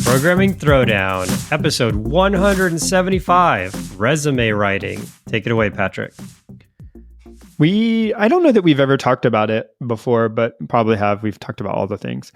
Programming Throwdown, episode 175, resume writing. Take it away, Patrick. I don't know that we've ever talked about it before, but probably have. We've talked about all the things.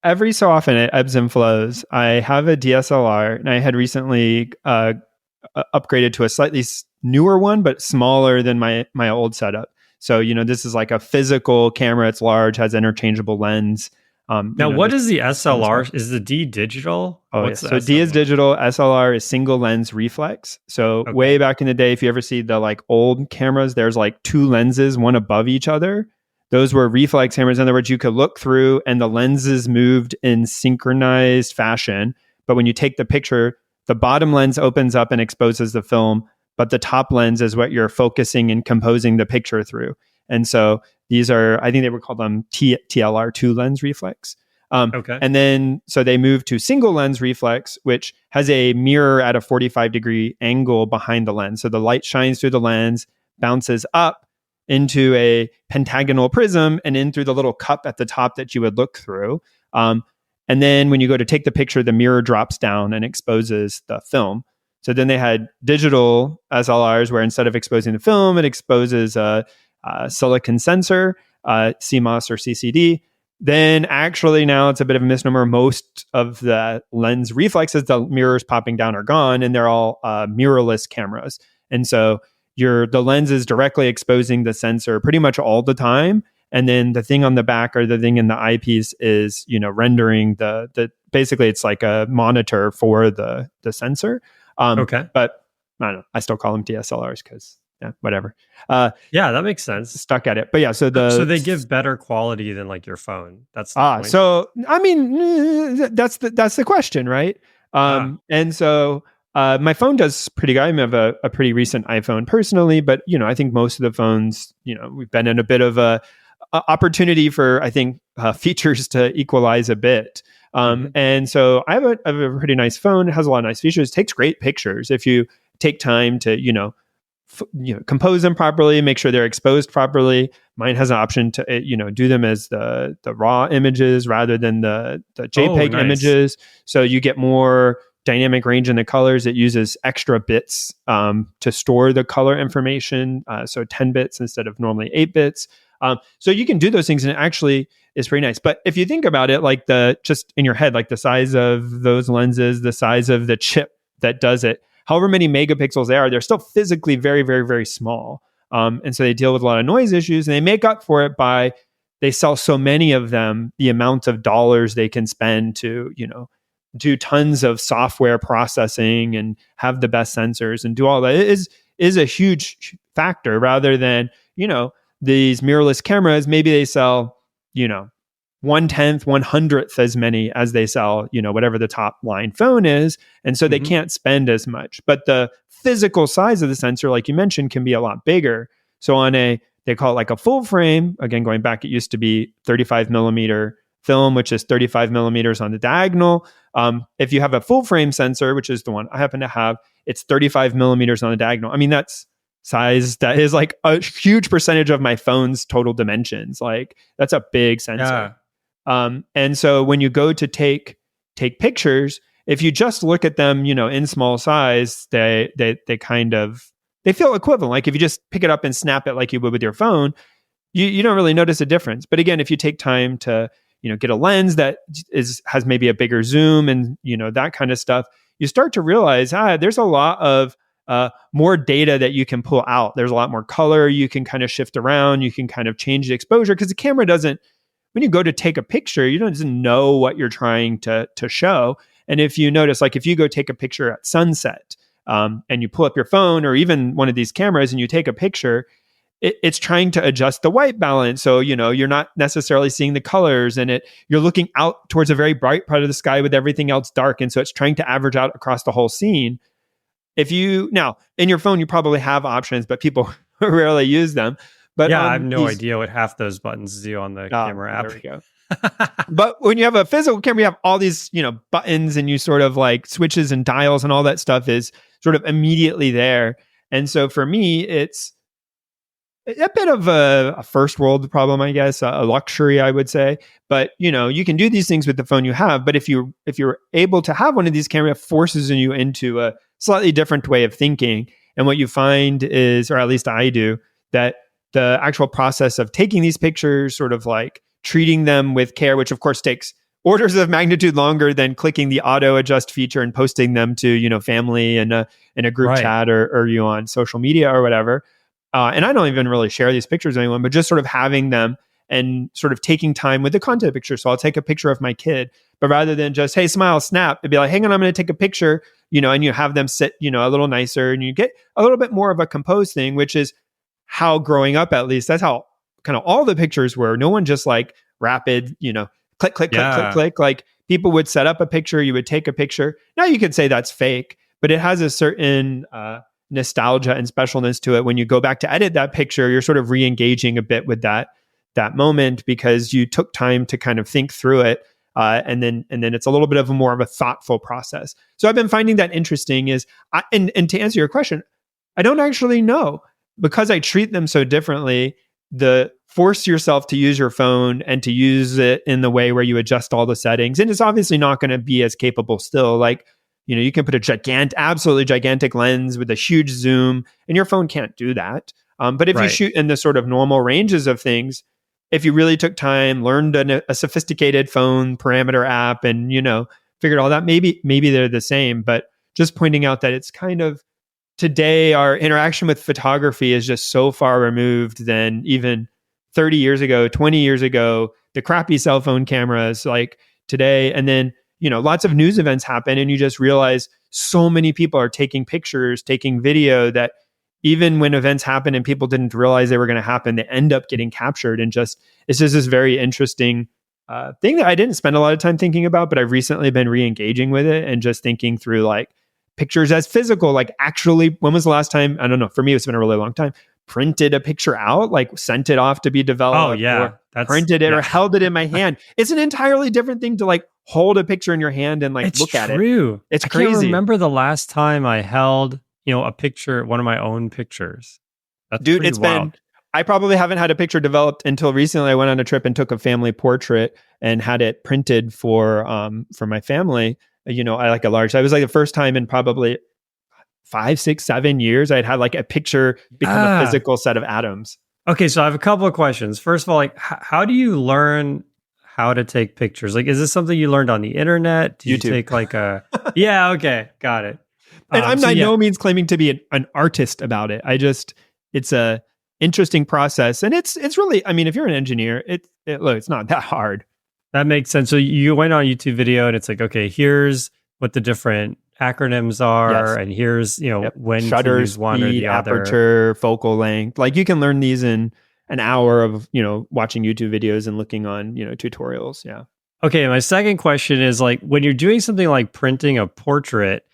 Every so often it ebbs and flows. I have a DSLR and I had recently upgraded to a slightly newer one, but smaller than my old setup. So, this is like a physical camera. It's large, has interchangeable lens. Now, what is the SLR? Is the D digital? What's so D is digital. SLR is single lens reflex. So way back in the day, if you ever see the like old cameras, there's like two lenses, one above each other. Those were reflex cameras. In other words, you could look through and the lenses moved in synchronized fashion. But when you take the picture, the bottom lens opens up and exposes the film, but the top lens is what you're focusing and composing the picture through. And so these are, I think they would call them TLR, two lens reflex. And then, so they moved to single lens reflex, which has a mirror at a 45-degree angle behind the lens. So the light shines through the lens, bounces up into a pentagonal prism and in through the little cup at the top that you would look through. And then when you go to take the picture, the mirror drops down and exposes the film. So then they had digital SLRs where instead of exposing the film, it exposes a silicon sensor, CMOS or CCD. Then actually now it's a bit of a misnomer. Most of the lens reflexes, the mirrors popping down are gone, and they're all mirrorless cameras. And so the lens is directly exposing the sensor pretty much all the time. And then the thing on the back or the thing in the eyepiece is, rendering the basically it's like a monitor for the sensor. But I don't know. I still call them DSLRs because whatever. Yeah, that makes sense. Stuck at it. But yeah, so they give better quality than like your phone. That's the point. So I mean, that's the question, right? And so my phone does pretty good. I have a pretty recent iPhone personally, but I think most of the phones, we've been in a bit of a opportunity for I think features to equalize a bit. And so I have a pretty nice phone. It has a lot of nice features. It takes great pictures if you take time to compose them properly, make sure they're exposed properly. Mine has an option to do them as the raw images rather than the JPEG images. So you get more dynamic range in the colors. It uses extra bits to store the color information. So 10 bits instead of normally 8 bits. So you can do those things and it actually is pretty nice. But if you think about it, like just in your head, like the size of those lenses, the size of the chip that does it, however many megapixels they are, they're still physically very, very, very small. And so they deal with a lot of noise issues and they make up for it by, they sell so many of them, the amount of dollars they can spend to, do tons of software processing and have the best sensors and do all that. It is a huge factor rather than, these mirrorless cameras, maybe they sell, 1/10, 1/100th as many as they sell, whatever the top line phone is. And so they can't spend as much. But the physical size of the sensor, like you mentioned, can be a lot bigger. So they call it like a full frame. Again, going back, it used to be 35 millimeter film, which is 35 millimeters on the diagonal. If you have a full frame sensor, which is the one I happen to have, it's 35 millimeters on the diagonal. I mean, that's size that is like a huge percentage of my phone's total dimensions. Like that's a big sensor. And so when you go to take pictures, if you just look at them, in small size, they feel equivalent. Like if you just pick it up and snap it like you would with your phone, you don't really notice a difference. But again, if you take time to, get a lens that has maybe a bigger zoom and, that kind of stuff, you start to realize, there's a lot of more data that you can pull out. There's a lot more color you can kind of shift around. You can kind of change the exposure because the camera doesn't, when you go to take a picture, you don't know what you're trying to show. And if you notice, like if you go take a picture at sunset and you pull up your phone or even one of these cameras and you take a picture, it's trying to adjust the white balance. So, you're not necessarily seeing the colors and you're looking out towards a very bright part of the sky with everything else dark. And so it's trying to average out across the whole scene. Now in your phone, you probably have options, but people rarely use them. But I have no idea what half those buttons do on the camera app. There we go. But when you have a physical camera, you have all these, buttons, and you sort of like switches and dials, and all that stuff is sort of immediately there. And so for me, it's a bit of a first world problem, I guess, a luxury, I would say. But you can do these things with the phone you have. But if you're able to have one of these cameras, forces you into a slightly different way of thinking. And what you find is, or at least I do, that the actual process of taking these pictures, sort of like treating them with care, which of course takes orders of magnitude longer than clicking the auto adjust feature and posting them to family and in a group Right. chat or you on social media or whatever. And I don't even really share these pictures with anyone, but just sort of having them and sort of taking time with the content picture. So I'll take a picture of my kid, but rather than just, hey, smile, snap, it'd be like, hang on, I'm going to take a picture, and you have them sit, a little nicer, and you get a little bit more of a composed thing, which is how growing up, at least, that's how kind of all the pictures were. No one just like rapid, click, click, click, click, click. Like people would set up a picture, you would take a picture. Now you could say that's fake, but it has a certain, nostalgia and specialness to it. When you go back to edit that picture, you're sort of re-engaging a bit with that moment because you took time to kind of think through it, and then it's a little bit of a more of a thoughtful process. So I've been finding that interesting. And to answer your question, I don't actually know, because I treat them so differently. The force yourself to use your phone and to use it in the way where you adjust all the settings, and it's obviously not going to be as capable still. Like, you can put a absolutely gigantic lens with a huge zoom, and your phone can't do that. But if you shoot in the sort of normal ranges of things, if you really took time, learned a sophisticated phone parameter app, and figured all that, maybe they're the same. But just pointing out that it's kind of, today our interaction with photography is just so far removed than even 30 years ago, 20 years ago, the crappy cell phone cameras like today. And then lots of news events happen, and you just realize so many people are taking pictures, taking video, that even when events happen and people didn't realize they were going to happen, they end up getting captured. And it's just this very interesting thing that I didn't spend a lot of time thinking about, but I've recently been re-engaging with it and just thinking through like pictures as physical. Like, actually, when was the last time, I don't know, for me, it's been a really long time, printed a picture out, like sent it off to be developed. Oh yeah, or printed it or held it in my hand. It's an entirely different thing to like hold a picture in your hand and like look at it. It's crazy. I can't remember the last time I held, a picture, one of my own pictures. That's Dude, it's wild. I probably haven't had a picture developed until recently. I went on a trip and took a family portrait and had it printed for my family. I like a large. I was like the first time in probably 5, 6, 7 years I'd had like a picture become a physical set of atoms. Okay, so I have a couple of questions. First of all, like, how do you learn how to take pictures? Like, is this something you learned on the internet? Did you take like a? Yeah, okay, got it. And I'm by no means claiming to be an artist about it. It's a interesting process, and it's really. I mean, if you're an engineer, it's not that hard. That makes sense. So you went on YouTube video, and it's like, okay, here's what the different acronyms are, and here's when shutter to use one speed, or the other, aperture, focal length. Like you can learn these in an hour of watching YouTube videos and looking on tutorials. Yeah. Okay, my second question is, like, when you're doing something like printing a portrait,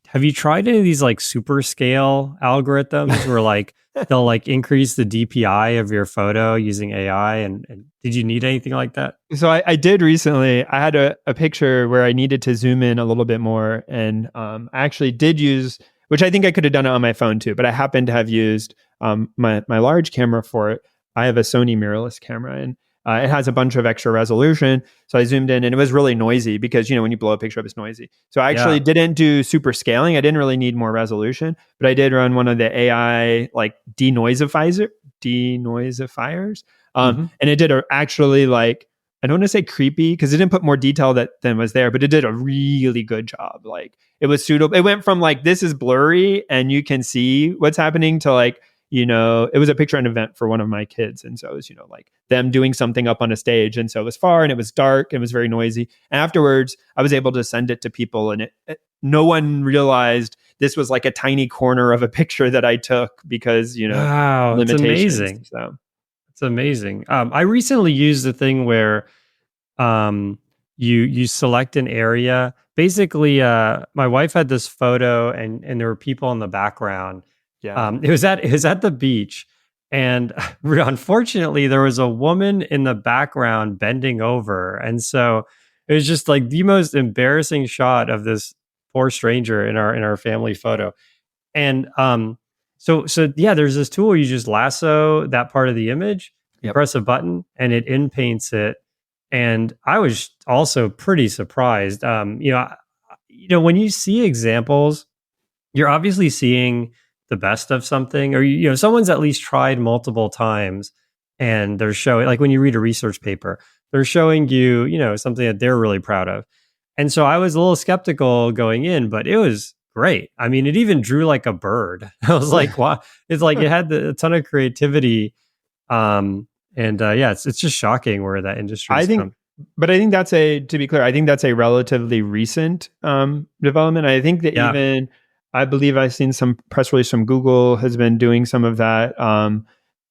have you tried any of these like super scale algorithms where like they'll like increase the DPI of your photo using AI? And did you need anything like that? So I did recently. I had a picture where I needed to zoom in a little bit more, and I actually did use, which I think I could have done it on my phone too, but I happened to have used my large camera for it. I have a Sony mirrorless camera, and it has a bunch of extra resolution. So I zoomed in, and it was really noisy because, when you blow a picture up, it's noisy. So I actually didn't do super scaling. I didn't really need more resolution, but I did run one of the AI like denoisifiers. And it did actually like, I don't want to say creepy because it didn't put more detail than was there, but it did a really good job. Like it was suitable. It went from like, this is blurry and you can see what's happening to like, it was a picture at an event for one of my kids. And so it was, like them doing something up on a stage. And so it was far and it was dark and it was very noisy. And afterwards, I was able to send it to people, and no one realized this was like a tiny corner of a picture that I took because, wow, limitations. It's amazing. So it's amazing. I recently used the thing where you select an area. Basically, my wife had this photo and there were people in the background. Yeah. It was at the beach, And unfortunately, there was a woman in the background bending over. And so it was just like the most embarrassing shot of this poor stranger in our family photo. And so yeah, there's this tool you just lasso that part of the image, you Yep. press a button, and it inpaints it. And I was also pretty surprised. When you see examples, you're obviously seeing the best of something, or someone's at least tried multiple times, and they're showing, like when you read a research paper, they're showing you something that they're really proud of. And so I was a little skeptical going in, but it was great. I mean, it even drew like a bird. I was like, wow. It's like it had a ton of creativity. It's just shocking where that industry's I think, come. but I think to be clear, I think that's a relatively recent development. I think that Yeah. I believe I've seen some press release from Google has been doing some of that,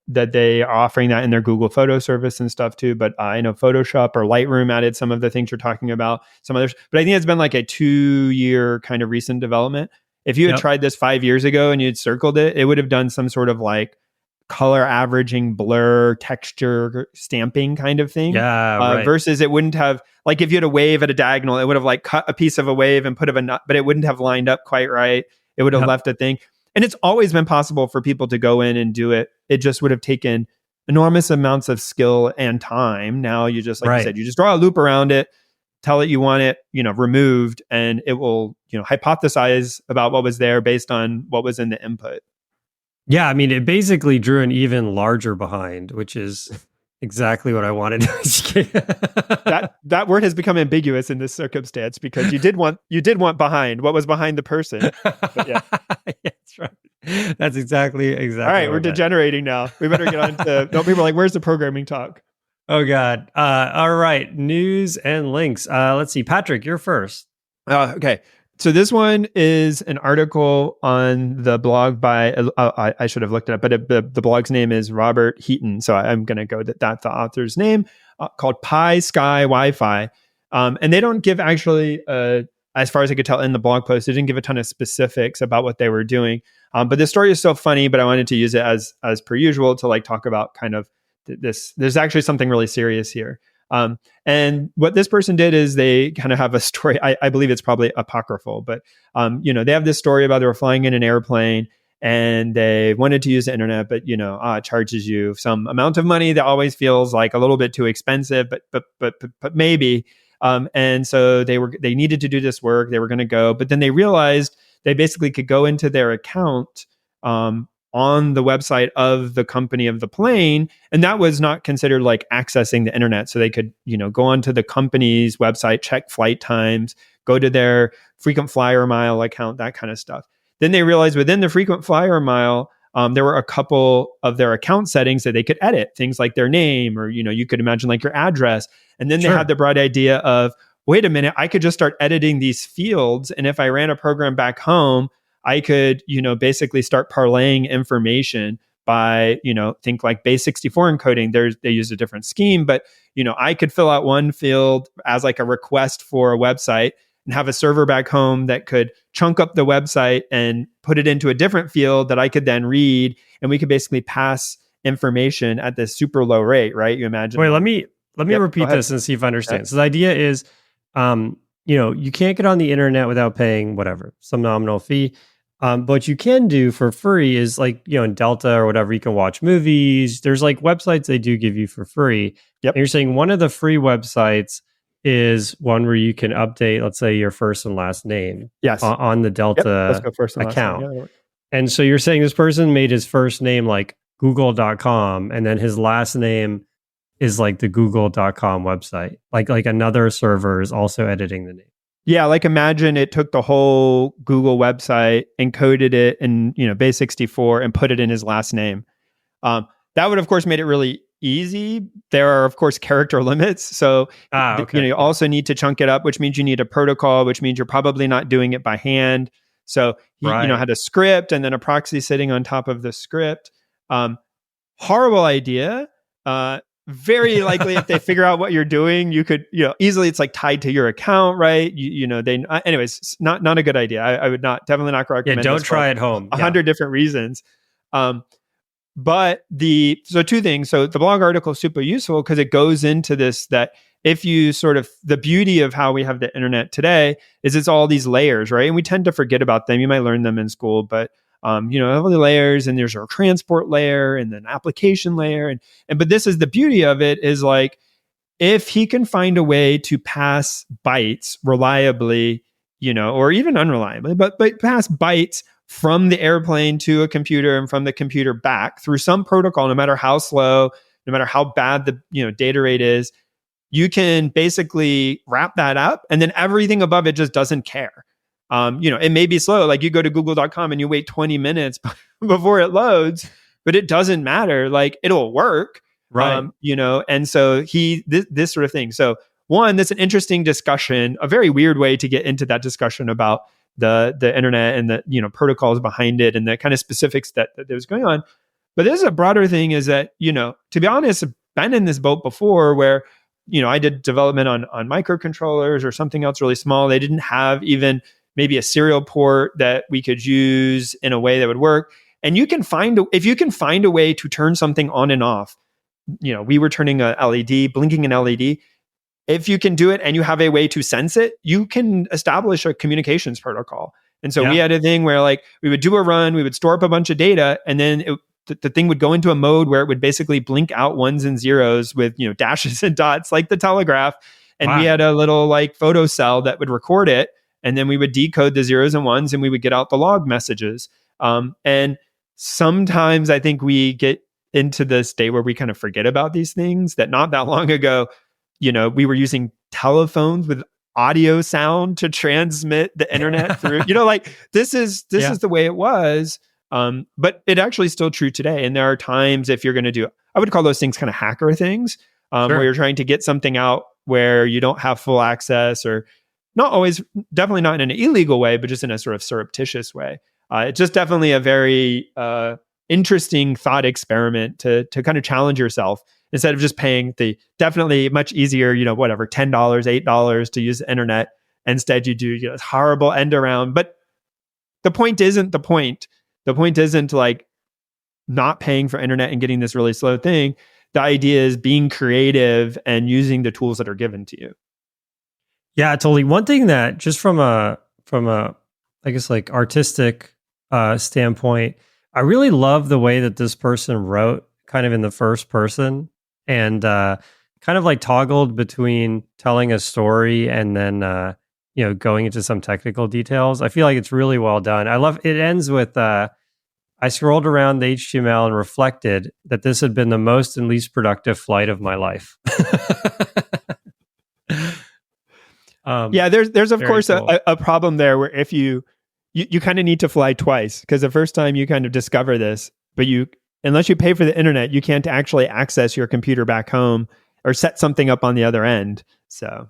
that they are offering that in their Google Photo service and stuff too. But I know Photoshop or Lightroom added some of the things you're talking about, some others. But I think it's been like a 2-year kind of recent development. If you had Yep. tried this 5 years ago and you'd circled it, it would have done some sort of like color averaging, blur, texture stamping kind of thing. Yeah. Right. Versus it wouldn't have, like if you had a wave at a diagonal, it would have like cut a piece of a wave and put a nut, but it wouldn't have lined up quite right. It would have Yep. left a thing. And it's always been possible for people to go in and do it. It just would have taken enormous amounts of skill and time. Now you just, like Right. you said, you just draw a loop around it, tell it you want it, removed, and it will, hypothesize about what was there based on what was in the input. Yeah, I mean, it basically drew an even larger behind, which is exactly what I wanted. That word has become ambiguous in this circumstance because you did want behind. What was behind the person? But yeah. That's right. That's exactly. All right, we're degenerating now. We better get on to. No, people are like, "Where's the programming talk?" Oh God. All right, news and links. Let's see, Patrick, you're first. Okay. So this one is an article on the blog by, I should have looked it up, but the blog's name is Robert Heaton. So I'm going to go that's the author's name, called Pi Sky Wi-Fi. And they don't give actually, as far as I could tell in the blog post, they didn't give a ton of specifics about what they were doing. But the story is so funny, but I wanted to use it as per usual to like talk about kind of this. There's actually something really serious here. And what this person did is they kind of have a story. I believe it's probably apocryphal, but they have this story about they were flying in an airplane and they wanted to use the internet, but it charges you some amount of money that always feels like a little bit too expensive, but maybe. And so they needed to do this work. They were going to go, but then they realized they basically could go into their account on the website of the company of the plane. And that was not considered like accessing the internet. So they could, go onto the company's website, check flight times, go to their frequent flyer mile account, that kind of stuff. Then they realized within the frequent flyer mile, there were a couple of their account settings that they could edit, things like their name, or, you could imagine like your address. And then they had the bright idea of, wait a minute, I could just start editing these fields. And if I ran a program back home, I could, basically start parlaying information by, think like base 64 encoding. They use a different scheme, but, I could fill out one field as like a request for a website and have a server back home that could chunk up the website and put it into a different field that I could then read. And we could basically pass information at this super low rate, right? You imagine. Wait, let me repeat this and see if I understand. Okay. So the idea is, you can't get on the internet without paying whatever, some nominal fee. But what you can do for free is like, in Delta or whatever, you can watch movies. There's like websites they do give you for free. Yep. And you're saying one of the free websites is one where you can update, let's say, your first and last name. Yes. On the Delta account. Yeah. And so you're saying this person made his first name like google.com and then his last name is like the google.com website. Like another server is also editing the name. Yeah, like imagine it took the whole Google website, encoded it in, base 64 and put it in his last name. That would, of course, made it really easy. There are, of course, character limits. So, okay. You also need to chunk it up, which means you need a protocol, which means you're probably not doing it by hand. So he, had a script and then a proxy sitting on top of the script. Horrible idea. Very likely if they figure out what you're doing, you could, easily it's like tied to your account, right? Anyways, not a good idea. I would definitely not recommend. Yeah, don't try at home. 100 different reasons. But so two things. So the blog article is super useful because it goes into this, that if you sort of, the beauty of how we have the internet today is it's all these layers, right? And we tend to forget about them. You might learn them in school, but all the layers, and there's a transport layer and then application layer. But this is the beauty of it, is like, if he can find a way to pass bytes reliably, or even unreliably, but pass bytes from the airplane to a computer and from the computer back through some protocol, no matter how slow, no matter how bad the data rate is, you can basically wrap that up, and then everything above it just doesn't care. It may be slow. Like, you go to google.com and you wait 20 minutes before it loads, but it doesn't matter. Like, it'll work. Right. And so this sort of thing. So one, that's an interesting discussion, a very weird way to get into that discussion about the internet and the, protocols behind it and the kind of specifics that was going on. But this is a broader thing, is that, to be honest, I've been in this boat before where, I did development on microcontrollers or something else really small. They didn't have even maybe a serial port that we could use in a way that would work. And if you can find a way to turn something on and off, we were turning a LED, blinking an LED. If you can do it and you have a way to sense it, you can establish a communications protocol. And so we had a thing where, like, we would do a run, we would store up a bunch of data, and then the thing would go into a mode where it would basically blink out ones and zeros with, dashes and dots, like the telegraph. And we had a little like photo cell that would record it. And then we would decode the zeros and ones, and we would get out the log messages. And sometimes I think we get into the state where we kind of forget about these things, that not that long ago, we were using telephones with audio sound to transmit the internet through, like, this is the way it was. But it actually is still true today. And there are times, if you're going to do, I would call those things kind of hacker things, where you're trying to get something out where you don't have full access, or not always, definitely not in an illegal way, but just in a sort of surreptitious way. It's just definitely a very interesting thought experiment to kind of challenge yourself, instead of just paying the definitely much easier, whatever, $10, $8 to use the internet. Instead, you do this horrible end around. But the point isn't the point. The point isn't like not paying for internet and getting this really slow thing. The idea is being creative and using the tools that are given to you. Yeah, totally. One thing that, just from a I guess, like, artistic standpoint, I really love the way that this person wrote kind of in the first person, and kind of like toggled between telling a story and then going into some technical details. I feel like it's really well done. I love it. Ends with I scrolled around the HTML and reflected that this had been the most and least productive flight of my life. There's of course cool. a problem there, where if you kind of need to fly twice, because the first time you kind of discover this, but unless you pay for the internet, you can't actually access your computer back home or set something up on the other end. So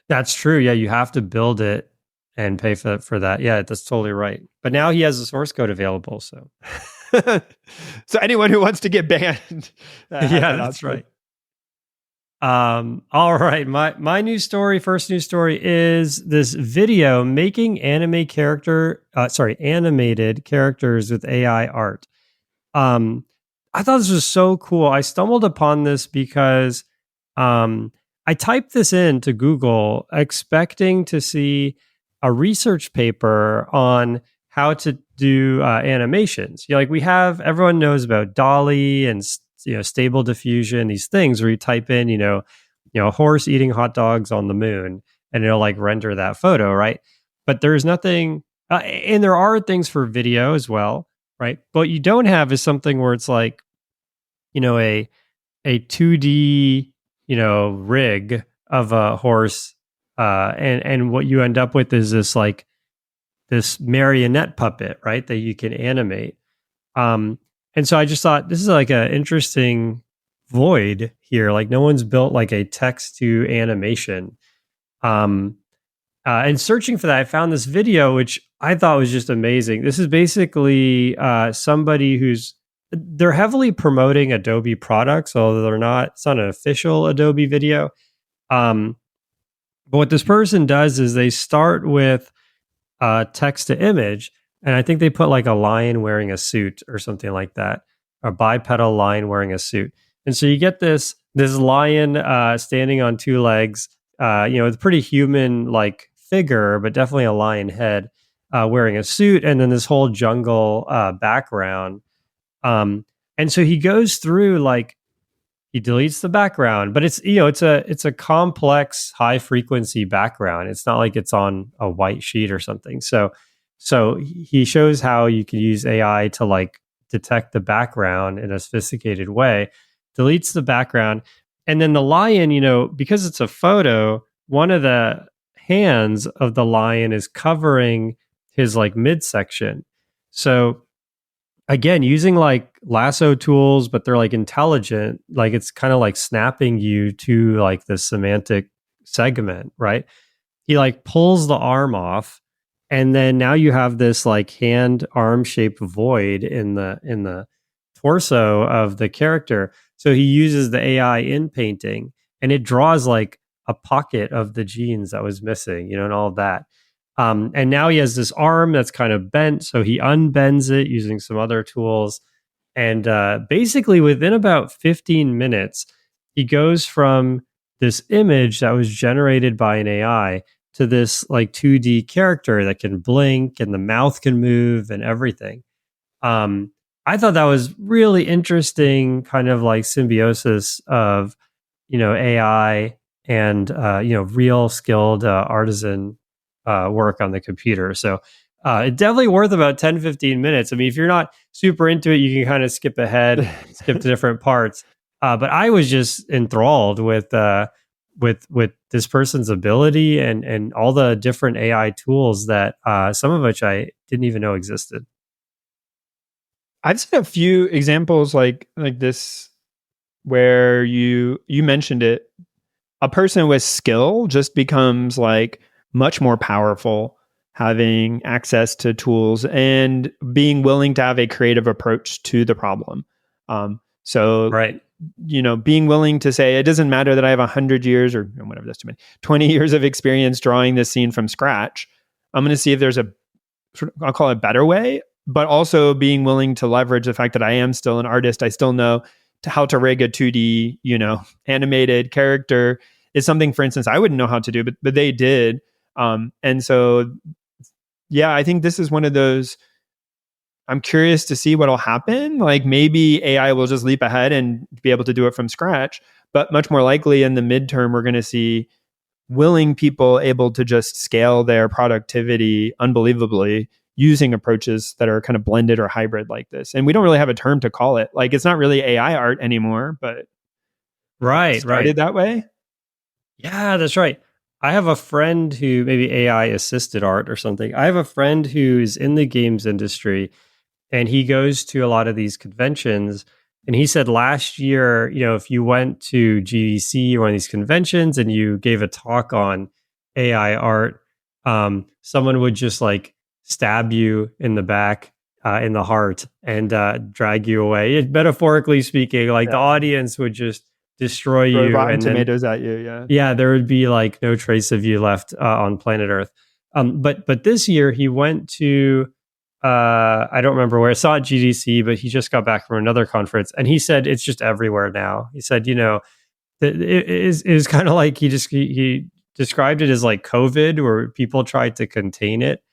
that's true. Yeah, you have to build it and pay for that. Yeah, that's totally right. But now he has the source code available. So, so anyone who wants to get banned, yeah, that's right. All right. My news story, first news story, is this video making animated characters with AI art. I thought this was so cool. I stumbled upon this because I typed this into Google expecting to see a research paper on how to do animations. Like, everyone knows about DALL-E and Stable Diffusion, these things where you type in, a horse eating hot dogs on the moon, and it'll like render that photo, right? But there's nothing, and there are things for video as well, right? But what you don't have is something where it's like, a 2D, rig of a horse, and what you end up with is this marionette puppet, right? That you can animate. And so I just thought this is like an interesting void here. Like, no one's built like a text to animation. And searching for that, I found this video, which I thought was just amazing. This is basically somebody they're heavily promoting Adobe products, although it's not an official Adobe video. But what this person does is they start with text to image, and I think they put like a lion wearing a suit or something like that. a bipedal lion wearing a suit. And so you get this lion standing on two legs, with a pretty human like figure, but definitely a lion head, wearing a suit, and then this whole jungle background. And so he goes through, like, he deletes the background, but it's a complex high frequency background. It's not like it's on a white sheet or something. So he shows how you can use AI to like detect the background in a sophisticated way, deletes the background, and then the lion, because it's a photo, one of the hands of the lion is covering his like midsection. So again, using like lasso tools, but they're like intelligent, like it's kind of like snapping you to like the semantic segment, right? He like pulls the arm off, and then now you have this like hand arm shaped void in the torso of the character. So he uses the AI in painting, and it draws like a pocket of the genes that was missing, and all of that. And now he has this arm that's kind of bent, so he unbends it using some other tools. And basically, within about 15 minutes, he goes from this image that was generated by an AI to this like 2D character that can blink and the mouth can move and everything. I thought that was really interesting, kind of like symbiosis of, AI and, real skilled artisan work on the computer. So it's definitely worth about 10, 15 minutes. I mean, if you're not super into it, you can kind of skip ahead, skip to different parts. But I was just enthralled with this person's ability and all the different AI tools that some of which I didn't even know existed. I've seen a few examples like this where you mentioned it. A person with skill just becomes like much more powerful, having access to tools and being willing to have a creative approach to the problem. So, right. Being willing to say, it doesn't matter that I have 100 years or whatever, that's too many, 20 years of experience drawing this scene from scratch. I'm going to see if there's I'll call it better way, but also being willing to leverage the fact that I am still an artist. I still know how to rig a 2D, animated character is something, for instance, I wouldn't know how to do, but they did. And so, yeah, I think this is one of those, I'm curious to see what'll happen. Like maybe AI will just leap ahead and be able to do it from scratch, but much more likely in the midterm, we're going to see willing people able to just scale their productivity unbelievably using approaches that are kind of blended or hybrid like this. And we don't really have a term to call it. Like it's not really AI art anymore, but right, started that way. Yeah, that's right. I have a friend who maybe AI assisted art or something. I have a friend who's in the games industry, and he goes to a lot of these conventions. And he said last year, if you went to GDC or one of these conventions and you gave a talk on AI art, someone would just like stab you in the back, in the heart, and drag you away. Metaphorically speaking, like the audience would just destroy you, rotten tomatoes at you. Yeah, there would be like no trace of you left on planet Earth. But this year he went to I don't remember where. I saw at GDC, but he just got back from another conference, and he said it's just everywhere now. He said, it is kind of like he described it as like COVID, where people tried to contain it,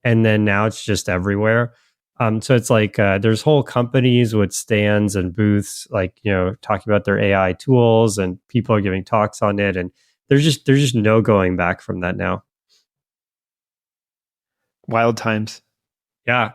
and then now it's just everywhere. So it's like there's whole companies with stands and booths, like talking about their AI tools, and people are giving talks on it, and there's just no going back from that now. Wild times. Yeah.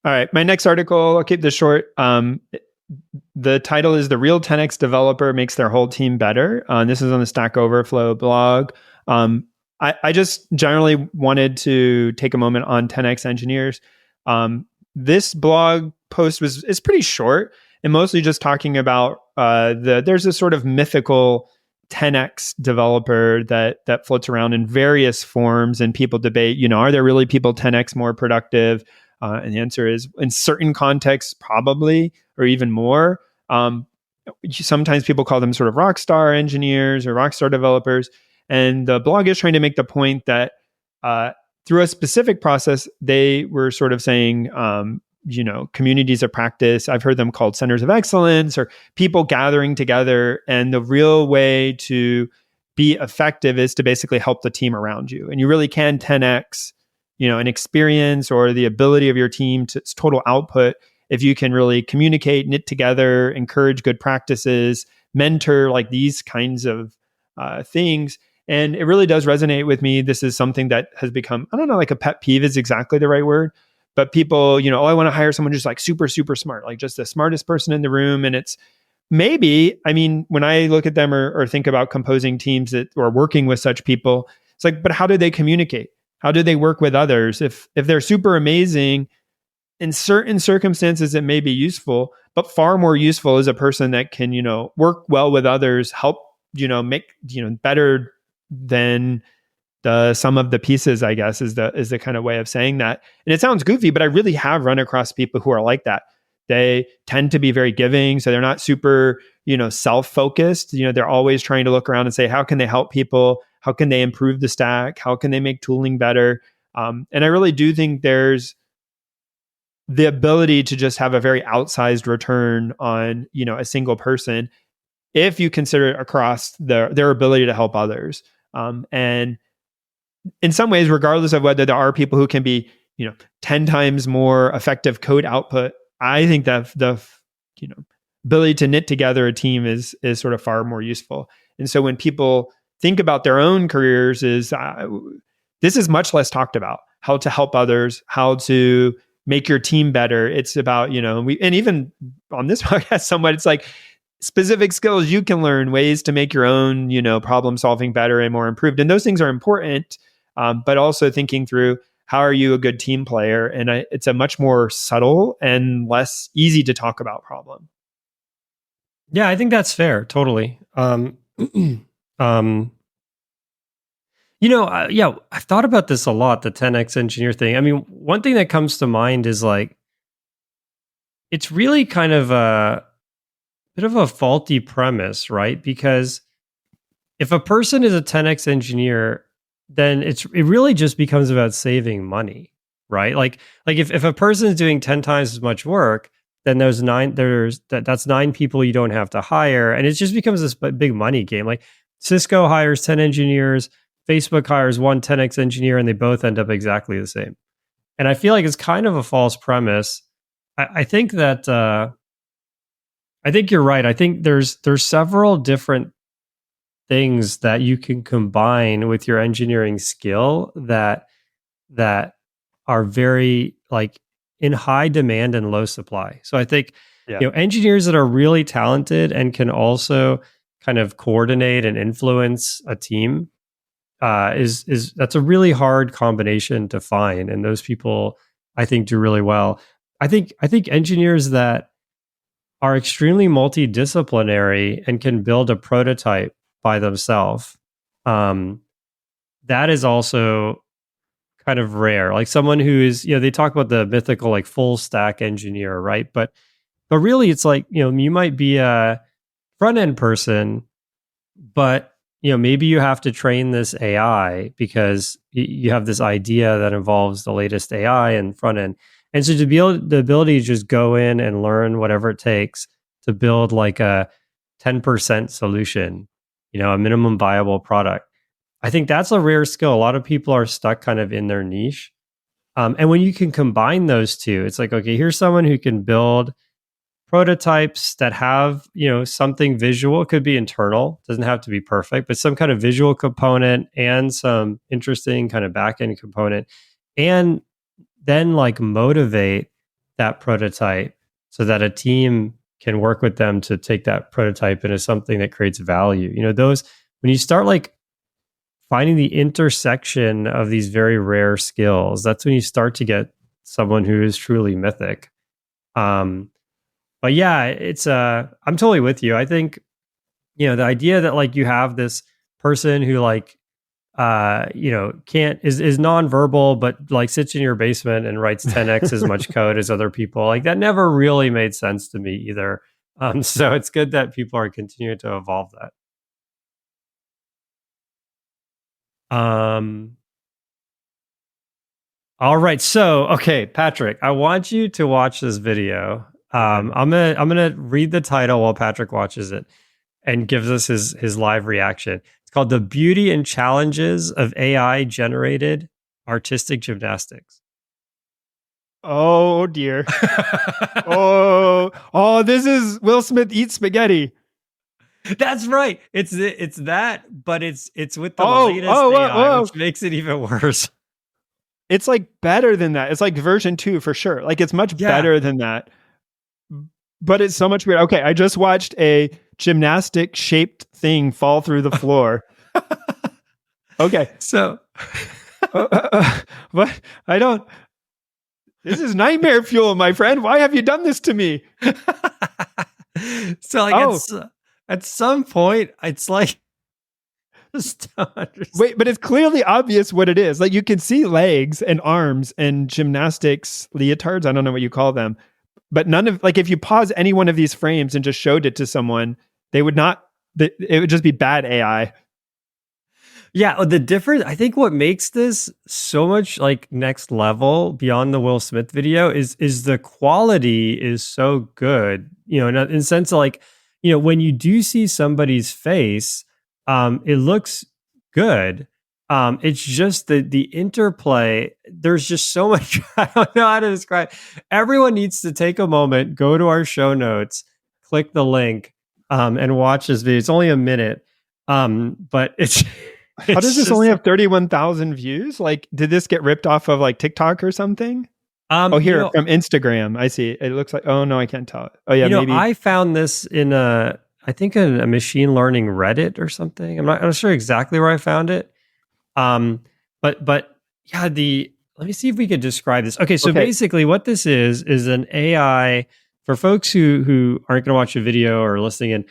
All right, my next article, I'll keep this short. The title is "The Real 10x Developer Makes Their Whole Team Better." This is on the Stack Overflow blog. I just generally wanted to take a moment on 10x engineers. This blog post is pretty short and mostly just talking about there's a sort of mythical 10x developer that floats around in various forms, and people debate, are there really people 10x more productive? And the answer is, in certain contexts, probably, or even more. Sometimes people call them sort of rock star engineers or rock star developers. And the blog is trying to make the point that through a specific process, they were sort of saying communities of practice. I've heard them called centers of excellence, or people gathering together. And the real way to be effective is to basically help the team around you. And you really can 10x, an experience or the ability of your team to total output if you can really communicate, knit together, encourage good practices, mentor, like these kinds of things. And it really does resonate with me. This is something that has become, I don't know, like a pet peeve is exactly the right word. But people, oh, I want to hire someone just like super, super smart, like just the smartest person in the room. And it's maybe, when I look at them or think about composing teams that or working with such people, it's like, but how do they communicate? How do they work with others? If they're super amazing, in certain circumstances, it may be useful, but far more useful is a person that can, work well with others, help, make, better than the sum of the pieces, I guess, is the kind of way of saying that. And it sounds goofy, but I really have run across people who are like that. They tend to be very giving, so they're not super, self-focused. They're always trying to look around and say, how can they help people? How can they improve the stack? How can they make tooling better? And I really do think there's the ability to just have a very outsized return on, a single person if you consider it across their ability to help others. And in some ways, regardless of whether there are people who can be, 10 times more effective code output, I think that the ability to knit together a team is sort of far more useful. And so when people think about their own careers, this is much less talked about. How to help others, how to make your team better. It's about, and even on this podcast, somewhat, it's like specific skills you can learn, ways to make your own, problem solving better and more improved. And those things are important, but also thinking through how are you a good team player? And it's a much more subtle and less easy to talk about problem. Yeah, I think that's fair. Totally. Yeah, I've thought about this a lot, the 10x engineer thing. One thing that comes to mind is like, it's really kind of a bit of a faulty premise, right? Because if a person is a 10x engineer, then it really just becomes about saving money, right? Like if a person is doing 10 times as much work, then that's 9 people you don't have to hire, and it just becomes this big money game. Like Cisco hires 10 engineers, Facebook hires one 10x engineer, and they both end up exactly the same. And I feel like it's kind of a false premise. I think that I think you're right. I think there's several different things that you can combine with your engineering skill that are very like in high demand and low supply. So I think engineers that are really talented and can also kind of coordinate and influence a team is that's a really hard combination to find, and those people I think do really well. I think engineers that are extremely multidisciplinary and can build a prototype by themselves, that is also kind of rare. Like someone who is, they talk about the mythical like full stack engineer, right? But really it's like, you might be a front end person, but maybe you have to train this AI because you have this idea that involves the latest AI and front end. And so the ability to just go in and learn whatever it takes to build like a 10% solution, a minimum viable product. I think that's a rare skill. A lot of people are stuck kind of in their niche. And when you can combine those two, it's like, okay, here's someone who can build prototypes that have, something visual. It could be internal, doesn't have to be perfect, but some kind of visual component and some interesting kind of backend component. And then like motivate that prototype so that a team can work with them to take that prototype into something that creates value. Those, when you start like finding the intersection of these very rare skills, that's when you start to get someone who is truly mythic. But yeah, it's I'm totally with you. I think, the idea that like you have this person who like can't is nonverbal, but like sits in your basement and writes 10x as much code as other people, like that never really made sense to me either. So it's good that people are continuing to evolve that. All right. So, okay, Patrick, I want you to watch this video. Okay. I'm gonna read the title while Patrick watches it and gives us his live reaction. It's called "The Beauty and Challenges of AI Generated Artistic Gymnastics." Oh dear. Oh, this is Will Smith eats spaghetti. That's right. It's that, but it's with the Oh, latest oh, whoa, AI, whoa. which makes it even worse. It's like better than that. It's like version 2 for sure. Like it's much Yeah. better than that. But it's so much weird. Okay, I just watched a gymnastic shaped thing fall through the floor. Okay. So What? I don't. This is nightmare fuel, my friend. Why have you done this to me? so like Oh, at some point, it's like just don't understand. wait, but it's clearly obvious what it is. Like you can see legs and arms and gymnastics leotards. I don't know what you call them. But none of, like, if you pause any one of these frames and just showed it to someone, they would not, it would just be bad AI. Yeah, the difference, I think what makes this so much like next level beyond the Will Smith video is the quality is so good. You know, in the sense of like, you know, when you do see somebody's face, it looks good. It's just the interplay. There's just so much. I don't know how to describe. Everyone needs to take a moment, go to our show notes, click the link, and watch this video. It's only a minute, but it's. How does this only have 31,000 views? Like, did this get ripped off of like TikTok or something? Oh, here, from Instagram. I see. It looks like, oh no, I can't tell. Oh yeah, maybe. I found this in I think a machine learning Reddit or something. I'm not sure exactly where I found it. But yeah, let me see if we could describe this. Okay, so basically what this is an AI for folks who aren't going to watch a video or listening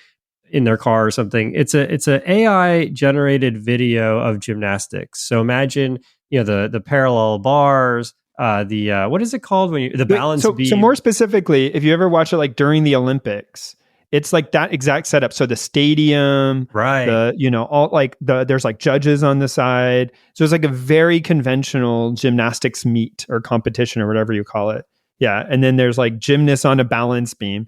in their car or something. It's a AI generated video of gymnastics. So imagine, you know, the parallel bars, what is it called when the balance beam. So more specifically, if you ever watch it like during the Olympics, it's like that exact setup. So the stadium, right? All like there's like judges on the side. So it's like a very conventional gymnastics meet or competition or whatever you call it. Yeah, and then there's like gymnasts on a balance beam,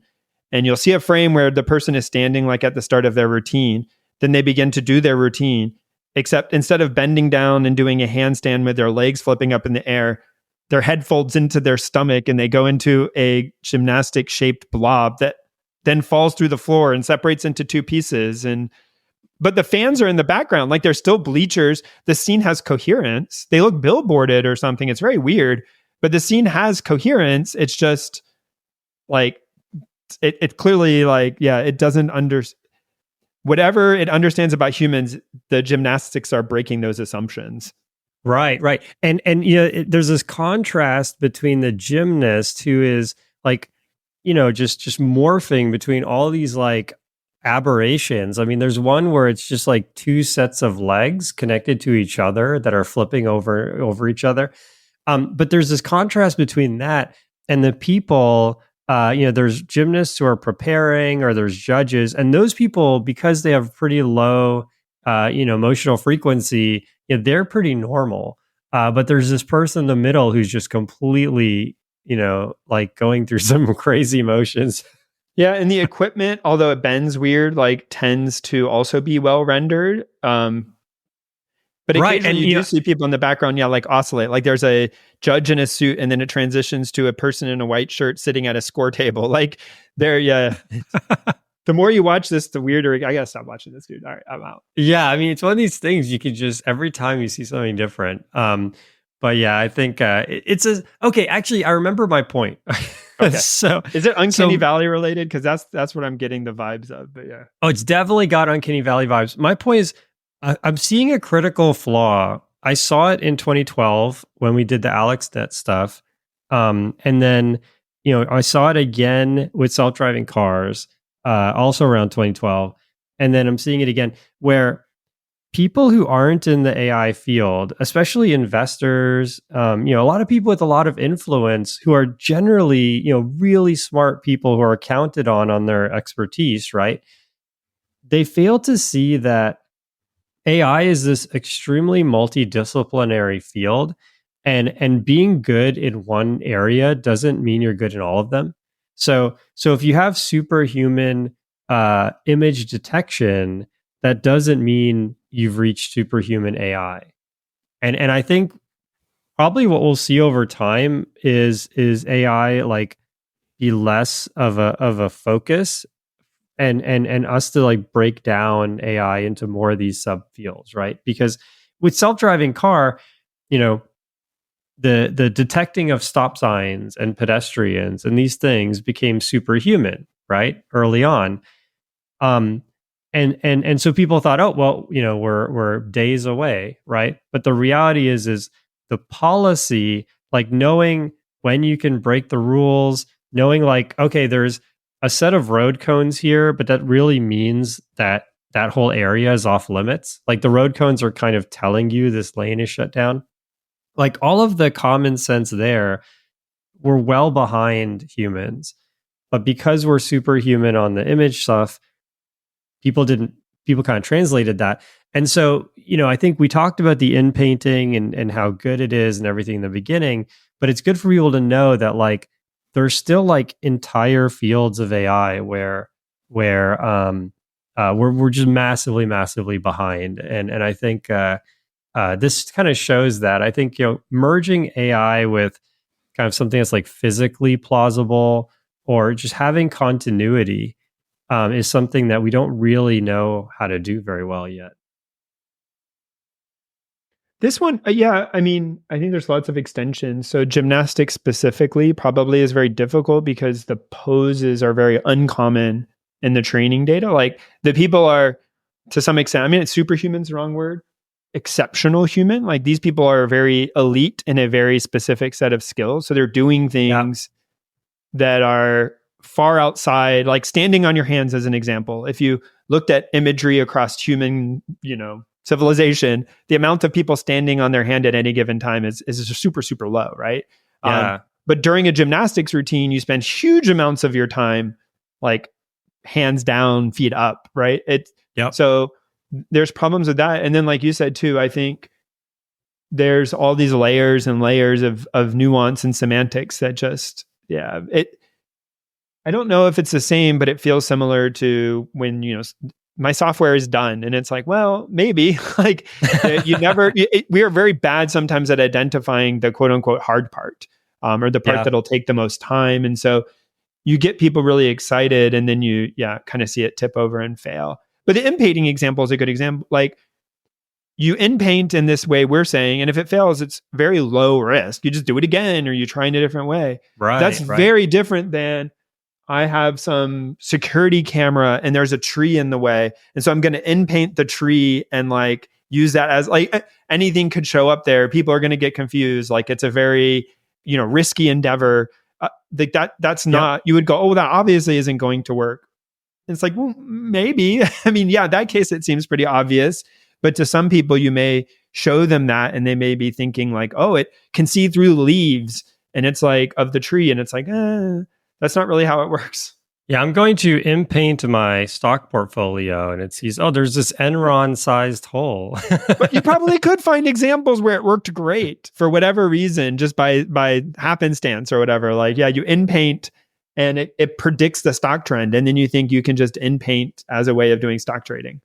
and you'll see a frame where the person is standing like at the start of their routine. Then they begin to do their routine, except instead of bending down and doing a handstand with their legs flipping up in the air, their head folds into their stomach and they go into a gymnastic shaped blob that then falls through the floor and separates into two pieces. But the fans are in the background, like they're still bleachers. The scene has coherence. They look billboarded or something. It's very weird, but the scene has coherence. It's just like, it clearly, like, yeah, it doesn't whatever it understands about humans, the gymnastics are breaking those assumptions. Right. And you know, there's this contrast between the gymnast who is like, you know, just morphing between all these like aberrations. I mean, there's one where it's just like two sets of legs connected to each other that are flipping over each other. But there's this contrast between that and the people. You know, there's gymnasts who are preparing, or there's judges, and those people, because they have pretty low, emotional frequency, you know, they're pretty normal. But there's this person in the middle who's just completely, you know, like going through some crazy emotions. Yeah, and the equipment, although it bends weird, like tends to also be well rendered. But occasionally you do see people in the background, like oscillate. Like there's a judge in a suit, and then it transitions to a person in a white shirt sitting at a score table. Like yeah. The more you watch this, the weirder. I gotta stop watching this, dude. All right, I'm out. Yeah, I mean, it's one of these things you could just every time you see something different. But yeah, I think it's okay. Actually, I remember my point. Okay. So is it Uncanny Valley related? Because that's what I'm getting the vibes of. But yeah. Oh, it's definitely got Uncanny Valley vibes. My point is, I'm seeing a critical flaw. I saw it in 2012 when we did the AlexNet stuff. And then, you know, I saw it again with self-driving cars, also around 2012. And then I'm seeing it again where people who aren't in the AI field, especially investors, a lot of people with a lot of influence who are generally, you know, really smart people who are counted on their expertise, right? They fail to see that AI is this extremely multidisciplinary field, and being good in one area doesn't mean you're good in all of them. So if you have superhuman image detection, that doesn't mean you've reached superhuman AI. And I think probably what we'll see over time is AI like be less of a focus, and us to like break down AI into more of these subfields, right? Because with self-driving car, you know, the detecting of stop signs and pedestrians and these things became superhuman, right? Early on. Um and so people thought, oh, well, you know, we're days away, right? But the reality is the policy, like knowing when you can break the rules, knowing like, okay, there's a set of road cones here, but that really means that that whole area is off limits. Like the road cones are kind of telling you this lane is shut down. Like all of the common sense there, we're well behind humans. But because we're superhuman on the image stuff, people kind of translated that. And so, you know, I think we talked about the in painting and how good it is and everything in the beginning, but it's good for people to know that like there's still like entire fields of AI where we're just massively behind. And I think this kind of shows that. I think, you know, merging AI with kind of something that's like physically plausible or just having continuity is something that we don't really know how to do very well yet. This one, yeah, I mean, I think there's lots of extensions. So gymnastics specifically probably is very difficult because the poses are very uncommon in the training data. Like the people are, to some extent, I mean, superhuman's the wrong word, exceptional human. Like these people are very elite in a very specific set of skills. So they're doing things that are far outside, like standing on your hands as an example. If you looked at imagery across human, you know, civilization, the amount of people standing on their hand at any given time is super low, right? Yeah. But during a gymnastics routine, you spend huge amounts of your time like hands down, feet up, right? So there's problems with that. And then like you said too, I think there's all these layers and layers of nuance and semantics that just, I don't know if it's the same, but it feels similar to when, you know, my software is done and it's like, well, maybe like we are very bad sometimes at identifying the quote unquote hard part, or the part that'll take the most time. And so you get people really excited and then you, kind of see it tip over and fail. But the in-painting example is a good example. Like you in-paint in this way we're saying, and if it fails, it's very low risk. You just do it again or you try in a different way. Right. That's very different than I have some security camera and there's a tree in the way. And so I'm going to in-paint the tree and like use that as like anything could show up there. People are going to get confused. Like it's a very, you know, risky endeavor. Like that's not, you would go, oh, that obviously isn't going to work. And it's like, well, maybe. I mean, that case, it seems pretty obvious. But to some people, you may show them that and they may be thinking like, oh, it can see through leaves and it's like of the tree. And it's like, that's not really how it works. Yeah, I'm going to in-paint my stock portfolio and it sees, oh, there's this Enron-sized hole. But you probably could find examples where it worked great for whatever reason, just by happenstance or whatever. Like, you in-paint and it predicts the stock trend. And then you think you can just in-paint as a way of doing stock trading.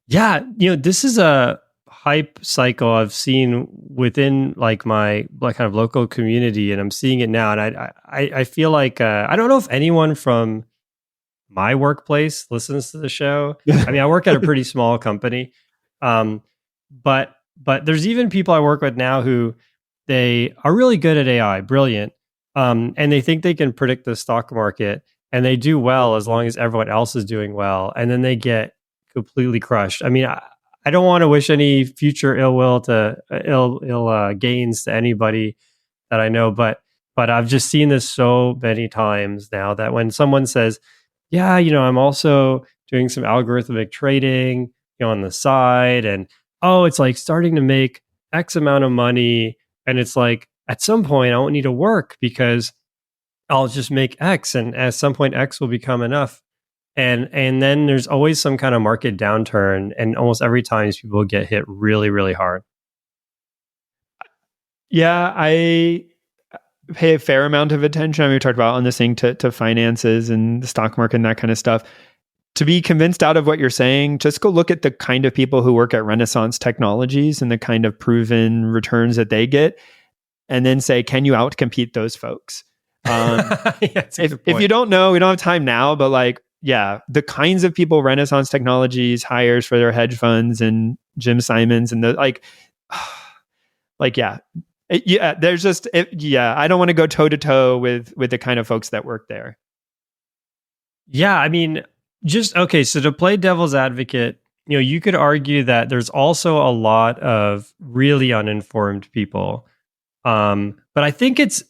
Yeah, you know, this is a hype cycle I've seen within like my like kind of local community, and I'm seeing it now. And I feel like I don't know if anyone from my workplace listens to the show. I mean, I work at a pretty small company, but there's even people I work with now who they are really good at AI, brilliant, and they think they can predict the stock market, and they do well as long as everyone else is doing well, and then they get completely crushed. I mean, I don't want to wish any future ill gains to anybody that I know, but I've just seen this so many times now that when someone says, "Yeah, you know, I'm also doing some algorithmic trading, you know, on the side, and oh, it's like starting to make X amount of money," and it's like at some point I won't need to work because I'll just make X, and at some point X will become enough. And then there's always some kind of market downturn, and almost every time people get hit really, really hard. Yeah, I pay a fair amount of attention. I mean, we talked about on this thing to finances and the stock market and that kind of stuff. To be convinced out of what you're saying, just go look at the kind of people who work at Renaissance Technologies and the kind of proven returns that they get, and then say, can you outcompete those folks? If you don't know, we don't have time now, but like, yeah, the kinds of people Renaissance Technologies hires for their hedge funds and Jim Simons and the like, yeah, there's just, I don't want to go toe to toe with the kind of folks that work there. Yeah, I mean, okay, so to play devil's advocate, you could argue that there's also a lot of really uninformed people. But I think it's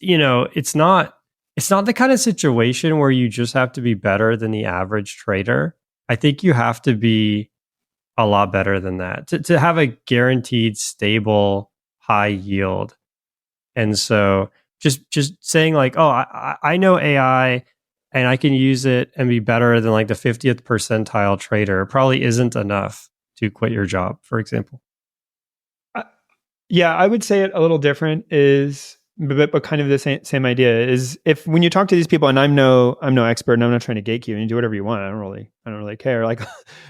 not the kind of situation where you just have to be better than the average trader. I think you have to be a lot better than that to have a guaranteed stable high yield. And so just saying like, oh, I know AI and I can use it and be better than like the 50th percentile trader probably isn't enough to quit your job, for example. Yeah, I would say it a little different but kind of the same idea is if when you talk to these people, and I'm no expert and I'm not trying to gate you and you do whatever you want. I don't really care. Like,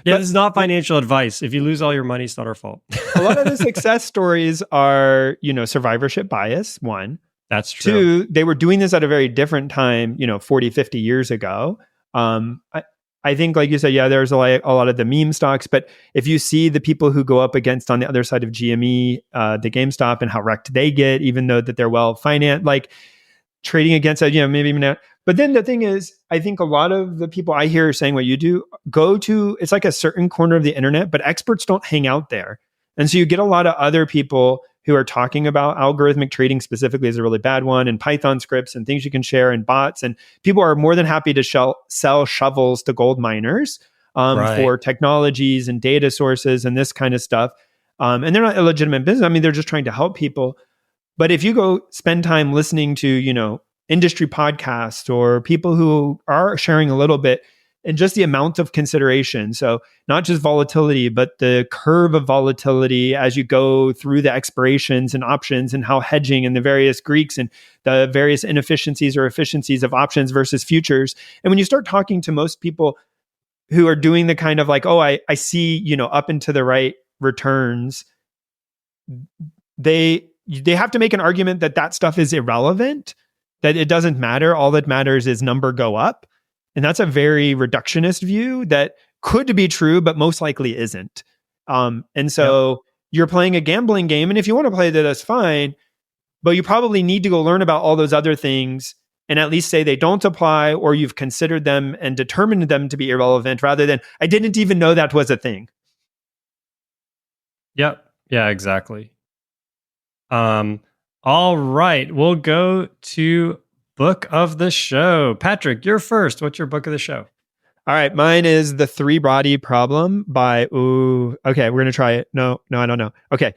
yeah, this is not financial advice. If you lose all your money, it's not our fault. A lot of the success stories are, survivorship bias. One, that's true. Two, they were doing this at a very different time, 40, 50 years ago. I think, like you said, yeah, there's a lot of the meme stocks, but if you see the people who go up against on the other side of GME, the GameStop, and how wrecked they get, even though that they're well financed, like trading against it, maybe even not. But then the thing is, I think a lot of the people I hear saying what you do go to, it's like a certain corner of the internet, but experts don't hang out there. And so you get a lot of other people who are talking about algorithmic trading specifically as a really bad one, and Python scripts and things you can share and bots. And people are more than happy to sell shovels to gold miners for technologies and data sources and this kind of stuff. And they're not illegitimate business. I mean, they're just trying to help people. But if you go spend time listening to, industry podcasts or people who are sharing a little bit, and just the amount of consideration. So not just volatility, but the curve of volatility as you go through the expirations and options and how hedging and the various Greeks and the various inefficiencies or efficiencies of options versus futures. And when you start talking to most people who are doing the kind of like, oh, I see, up and to the right returns, they have to make an argument that stuff is irrelevant, that it doesn't matter. All that matters is number go up. And that's a very reductionist view that could be true, but most likely isn't. And so you're playing a gambling game. And if you want to play that, that's fine. But you probably need to go learn about all those other things and at least say they don't apply, or you've considered them and determined them to be irrelevant, rather than, I didn't even know that was a thing. Yep. Yeah, exactly. All right. We'll go to book of the show. Patrick, you're first. What's your book of the show? All right. Mine is The Three Body Problem by, okay, we're going to try it. No, I don't know. Okay.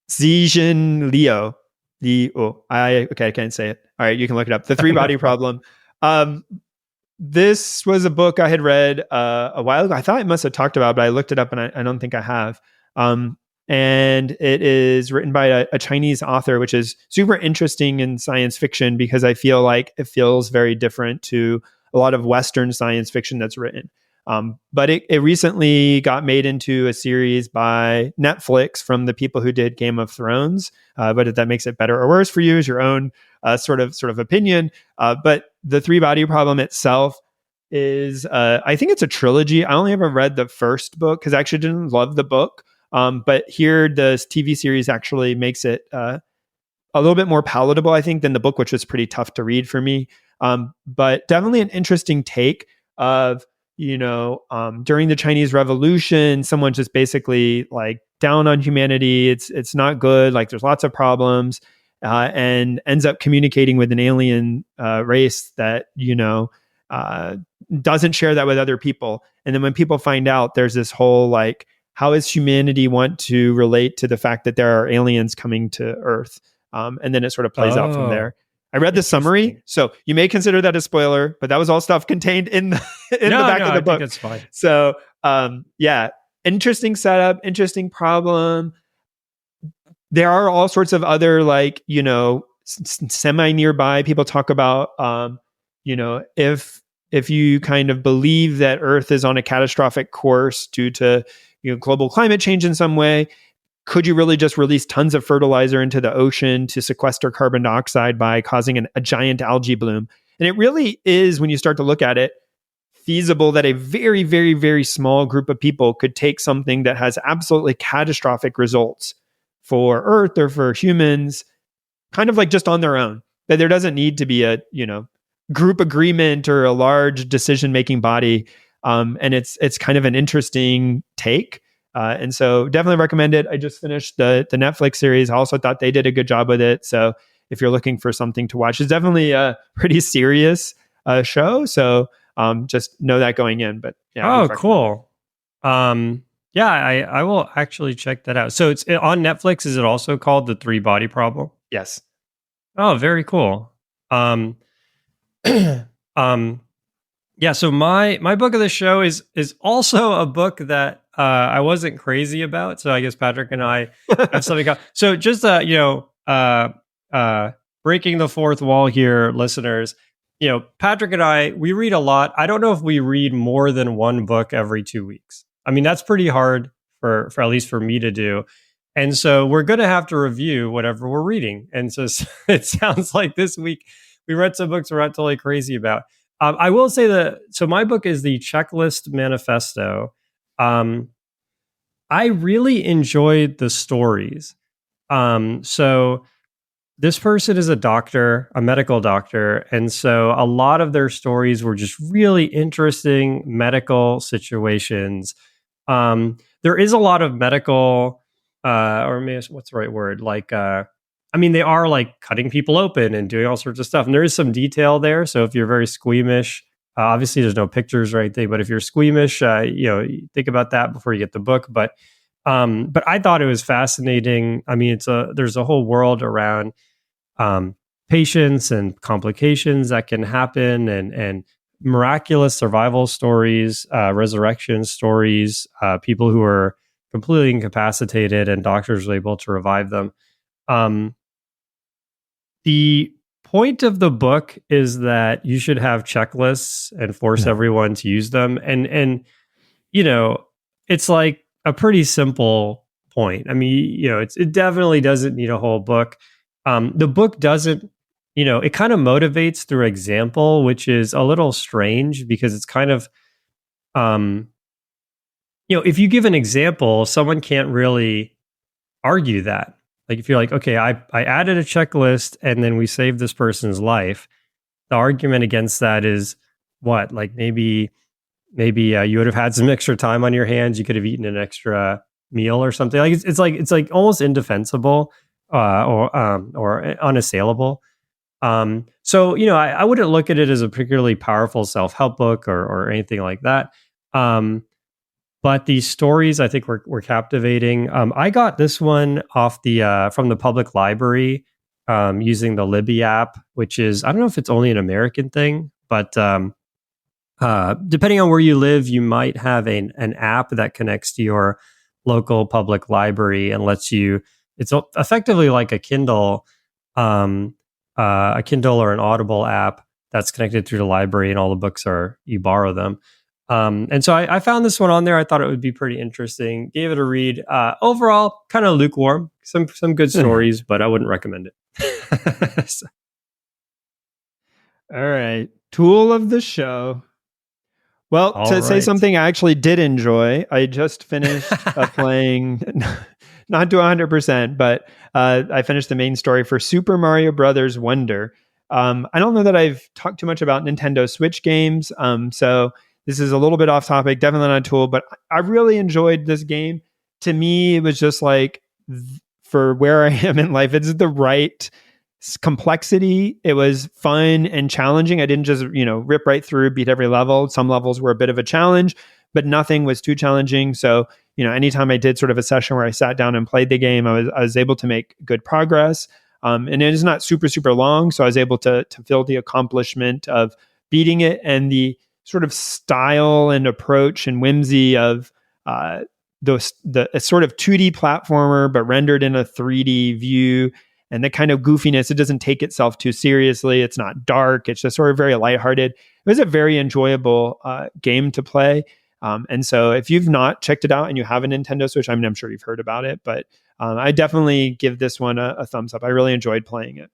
Cixin Liu. I can't say it. All right. You can look it up. The Three Body Problem. This was a book I had read a while ago. I thought I must have talked about it, but I looked it up and I don't think I have. And it is written by a Chinese author, which is super interesting in science fiction because I feel like it feels very different to a lot of Western science fiction that's written. But it recently got made into a series by Netflix from the people who did Game of Thrones. But if that makes it better or worse for you is your own sort of opinion. But The Three Body Problem itself is, I think it's a trilogy. I only ever read the first book because I actually didn't love the book. But here, the TV series actually makes it a little bit more palatable, I think, than the book, which was pretty tough to read for me. But definitely an interesting take of, during the Chinese Revolution, someone just basically like down on humanity. It's not good. Like there's lots of problems, and ends up communicating with an alien race that, doesn't share that with other people. And then when people find out, there's this whole like, how does humanity want to relate to the fact that there are aliens coming to Earth? And then it sort of plays out from there. I read the summary, so you may consider that a spoiler, but that was all stuff contained in the back of the book. That's fine. So, interesting setup, interesting problem. there are all sorts of other like, semi nearby. People talk about, if you kind of believe that Earth is on a catastrophic course due to global climate change in some way, could you really just release tons of fertilizer into the ocean to sequester carbon dioxide by causing a giant algae bloom? And it really is, when you start to look at it, feasible that a very, very, very small group of people could take something that has absolutely catastrophic results for Earth or for humans, kind of like just on their own. That there doesn't need to be a, group agreement or a large decision-making body. And it's kind of an interesting take. And so definitely recommend it. I just finished the Netflix series. I also thought they did a good job with it. So if you're looking for something to watch, it's definitely a pretty serious show. So just know that going in. But yeah. Oh, cool. Yeah, I will actually check that out. So it's on Netflix. Is it also called The Three Body Problem? Yes. Oh, very cool. Yeah, so my book of the show is also a book that I wasn't crazy about. So I guess Patrick and I have something. So just breaking the fourth wall here, listeners. Patrick and I, we read a lot. I don't know if we read more than one book every 2 weeks. I mean, that's pretty hard for at least for me to do. And so we're going to have to review whatever we're reading. And so it sounds like this week we read some books we're not totally crazy about. I will say so my book is the Checklist Manifesto. I really enjoyed the stories. So this person is a doctor, a medical doctor. And so a lot of their stories were just really interesting medical situations. There is a lot of medical, or maybe what's the right word? Like, they are like cutting people open and doing all sorts of stuff. And there is some detail there. So if you're very squeamish, obviously there's no pictures or anything, but if you're squeamish, think about that before you get the book. But I thought it was fascinating. I mean, there's a whole world around patients and complications that can happen, and miraculous survival stories, resurrection stories, people who are completely incapacitated and doctors were able to revive them. The point of the book is that you should have checklists and force everyone to use them. And it's like a pretty simple point. I mean, it definitely doesn't need a whole book. The book doesn't, it kind of motivates through example, which is a little strange because it's kind of, if you give an example, someone can't really argue that. Like if you're like, okay, I added a checklist and then we saved this person's life. The argument against that is what? Like maybe you would have had some extra time on your hands. You could have eaten an extra meal or something. Like it's like almost indefensible or unassailable. So I wouldn't look at it as a particularly powerful self-help book or anything like that. But these stories, I think, were captivating. I got this one off from the public library using the Libby app, which is, I don't know if it's only an American thing, but depending on where you live, you might have an app that connects to your local public library and lets you. It's effectively like a Kindle or an Audible app that's connected through the library, and all the books you borrow them. And so I found this one on there. I thought it would be pretty interesting. Gave it a read. Overall, kind of lukewarm. Some good stories, but I wouldn't recommend it. All right. Tool of the show. Well, say something I actually did enjoy, I just finished playing, not to 100%, but I finished the main story for Super Mario Brothers Wonder. I don't know that I've talked too much about Nintendo Switch games, so this is a little bit off topic, definitely not a tool, but I really enjoyed this game. To me, it was just like, for where I am in life, it's the right complexity. It was fun and challenging. I didn't just, rip right through, beat every level. Some levels were a bit of a challenge, but nothing was too challenging. So, anytime I did sort of a session where I sat down and played the game, I was able to make good progress. And it is not super, super long. So I was able to feel the accomplishment of beating it, and the sort of style and approach and whimsy of the a sort of 2D platformer, but rendered in a 3D view. And the kind of goofiness, it doesn't take itself too seriously. It's not dark. It's just sort of very lighthearted. It was a very enjoyable game to play. And so if you've not checked it out and you have a Nintendo Switch, I mean, I'm sure you've heard about it, but I definitely give this one a thumbs up. I really enjoyed playing it.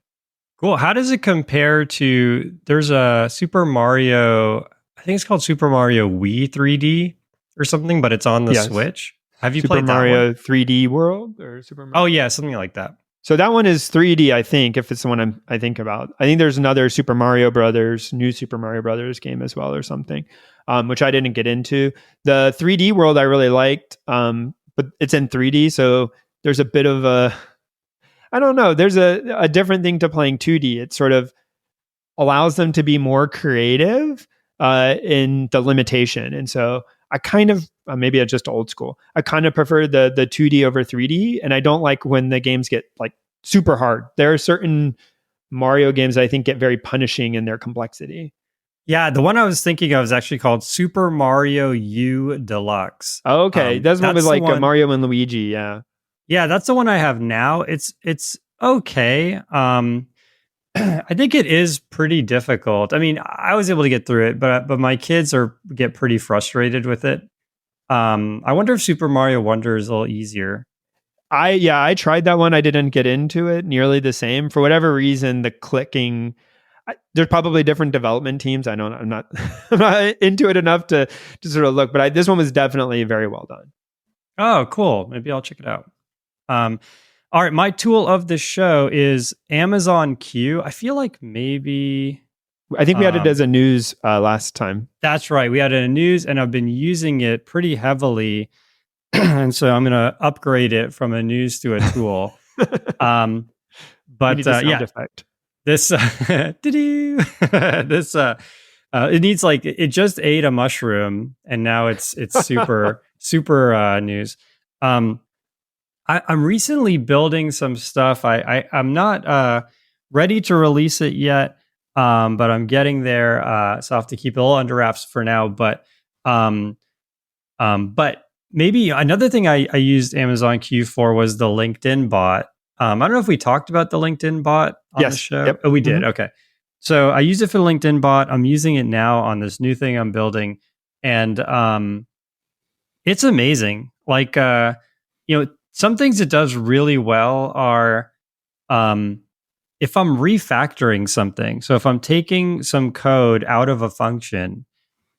Cool. How does it compare to, there's a Super Mario, I think it's called Super Mario Wii 3D or something, but it's on the Switch. Have you played that Mario one? 3D World or Super Mario? Oh yeah, something like that. So that one is 3D, I think, if it's the one I think about. I think there's another Super Mario Brothers, new Super Mario Brothers game as well or something, which I didn't get into. The 3D World I really liked, but it's in 3D, so there's a bit of a, I don't know, there's a different thing to playing 2D. It sort of allows them to be more creative in the limitation. And so I kind of, maybe I'm just old school, I kind of prefer the 2D over 3D. And I don't like when the games get like super hard. There are certain Mario games I think get very punishing in their complexity. Yeah, the one I was thinking of is actually called Super Mario U Deluxe. Oh, okay. That's one with like Mario and Luigi. Yeah. Yeah, that's the one I have now. It's okay. I think it is pretty difficult. I mean, I was able to get through it, but my kids get pretty frustrated with it. I wonder if Super Mario Wonder is a little easier. I tried that one. I didn't get into it nearly the same. For whatever reason, the clicking, there's probably different development teams. I know I'm not I'm not into it enough to sort of look, but this one was definitely very well done. Oh, cool. Maybe I'll check it out. All right, my tool of the show is Amazon Q. I feel like maybe, I think we had it as a news last time. That's right. We had it in news, and I've been using it pretty heavily. And so I'm going to upgrade it from a news to a tool. But yeah, effect. This, this, it needs like, it just ate a mushroom and now it's super, super news. I'm recently building some stuff. I'm not ready to release it yet, but I'm getting there. So I have to keep it a little under wraps for now. But maybe another thing I used Amazon Q for was the LinkedIn bot. I don't know if we talked about the LinkedIn bot on the show. Yep. Oh, we did. Okay. So I used it for the LinkedIn bot. I'm using it now on this new thing I'm building, and it's amazing. Like some things it does really well are if I'm refactoring something. So if I'm taking some code out of a function,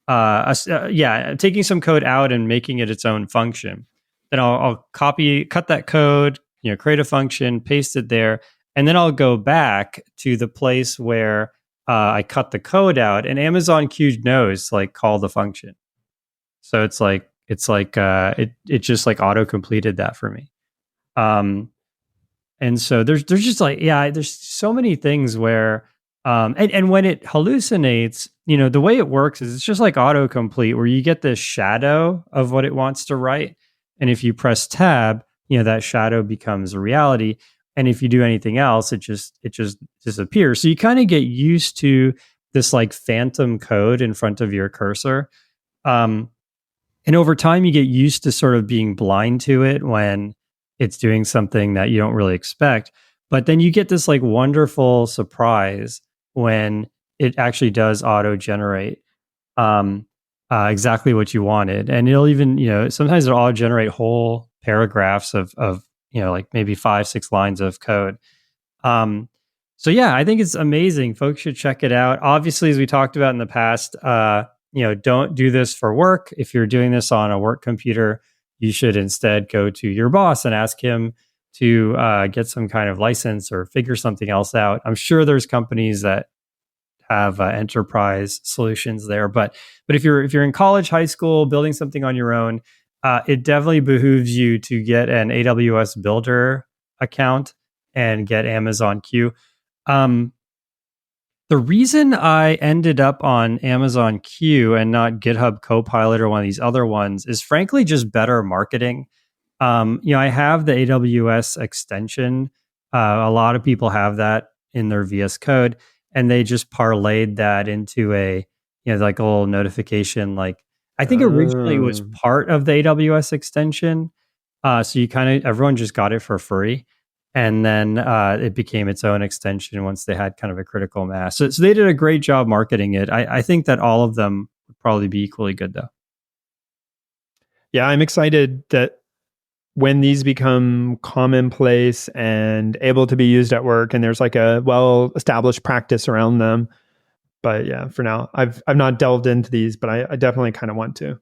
taking some code out and making it its own function, then I'll cut that code, create a function, paste it there, and then I'll go back to the place where I cut the code out, and Amazon Q knows like call the function. So it just like auto completed that for me. And so there's just like, there's so many things where, and when it hallucinates, the way it works is it's just like autocomplete where you get this shadow of what it wants to write. And if you press tab, that shadow becomes a reality. And if you do anything else, it just disappears. So you kind of get used to this like phantom code in front of your cursor. And over time you get used to sort of being blind to it when it's doing something that you don't really expect. But then you get this like wonderful surprise when it actually does auto-generate exactly what you wanted. And it'll even, sometimes it'll auto-generate whole paragraphs of like maybe 5-6 lines of code. So yeah, I think it's amazing. Folks should check it out. Obviously, as we talked about in the past, don't do this for work. If you're doing this on a work computer, you should instead go to your boss and ask him to get some kind of license or figure something else out. I'm sure there's companies that have enterprise solutions there, but if you're in college, high school, building something on your own, it definitely behooves you to get an AWS Builder account and get Amazon Q. The reason I ended up on Amazon Q and not GitHub Copilot or one of these other ones is frankly just better marketing. I have the AWS extension. A lot of people have that in their VS Code, and they just parlayed that into a like a little notification like I think originally it was part of the AWS extension. So you everyone just got it for free. And then it became its own extension once they had kind of a critical mass. So they did a great job marketing it. I think that all of them would probably be equally good, though. Yeah, I'm excited that when these become commonplace and able to be used at work, and there's like a well-established practice around them. But yeah, for now, I've not delved into these, but I definitely kind of want to.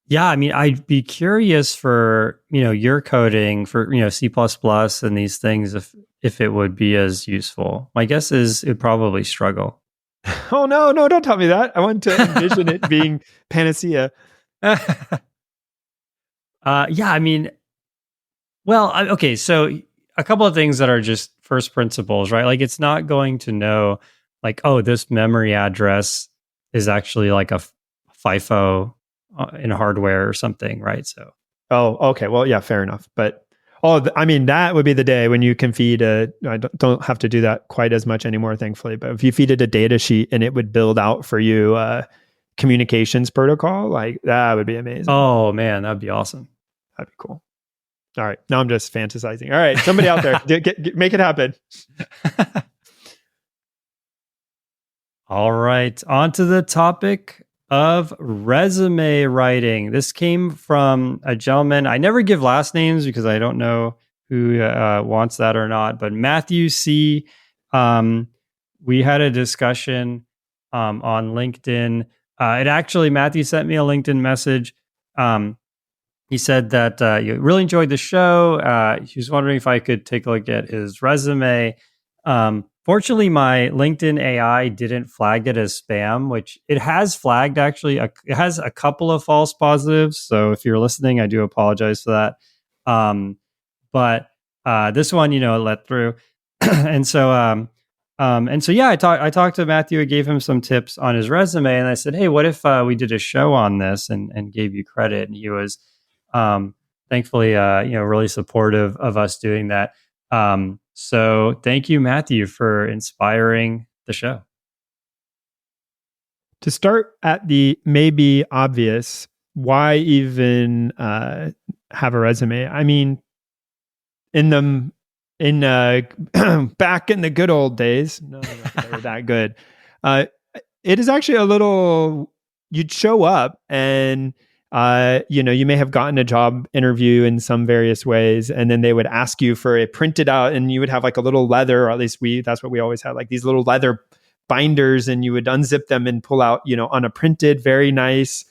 Yeah, I mean, I'd be curious for your coding for C++ and these things if it would be as useful. My guess is it'd probably struggle. Oh no, don't tell me that. I want to envision it being panacea. Yeah, I mean, well, okay, so a couple of things that are just first principles, right? Like it's not going to know like, oh, this memory address is actually like a FIFO in hardware or something, right? So, oh, okay, well, yeah, fair enough. But I mean, that would be the day when you can feed I don't have to do that quite as much anymore, thankfully. But if you feed it a data sheet and it would build out for you communications protocol, like that would be amazing. Oh man, that'd be awesome. That'd be cool. All right, now I'm just fantasizing. All right, somebody out there, make it happen. All right, on to the topic of resume writing. This came from a gentleman. I never give last names because I don't know who wants that or not, but Matthew C. We had a discussion on LinkedIn. Matthew sent me a LinkedIn message. He said that you really enjoyed the show. He was wondering if I could take a look at his resume. Fortunately, my LinkedIn AI didn't flag it as spam, which it has flagged actually. It has a couple of false positives. So if you're listening, I do apologize for that. But this one, let through. And so yeah, I talked to Matthew. I gave him some tips on his resume, and I said, hey, what if we did a show on this and gave you credit? And he was thankfully really supportive of us doing that. So thank you, Matthew, for inspiring the show. To start at the maybe obvious, why even have a resume? I mean, back in the good old days, no, they were that good. It is actually a little. You'd show up and. You may have gotten a job interview in some various ways, and then they would ask you for a printed out, and you would have like a little leather, or at least that's what we always had, like these little leather binders, and you would unzip them and pull out, on a printed, very nice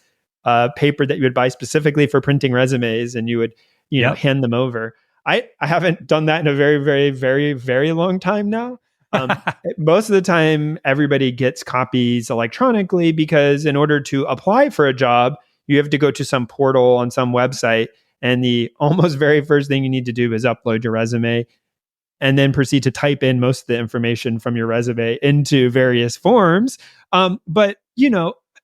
paper that you would buy specifically for printing resumes, and you would, hand them over. I haven't done that in a very, very, very, very long time now. Most of the time, everybody gets copies electronically because in order to apply for a job, you have to go to some portal on some website, and the almost very first thing you need to do is upload your resume and then proceed to type in most of the information from your resume into various forms. But,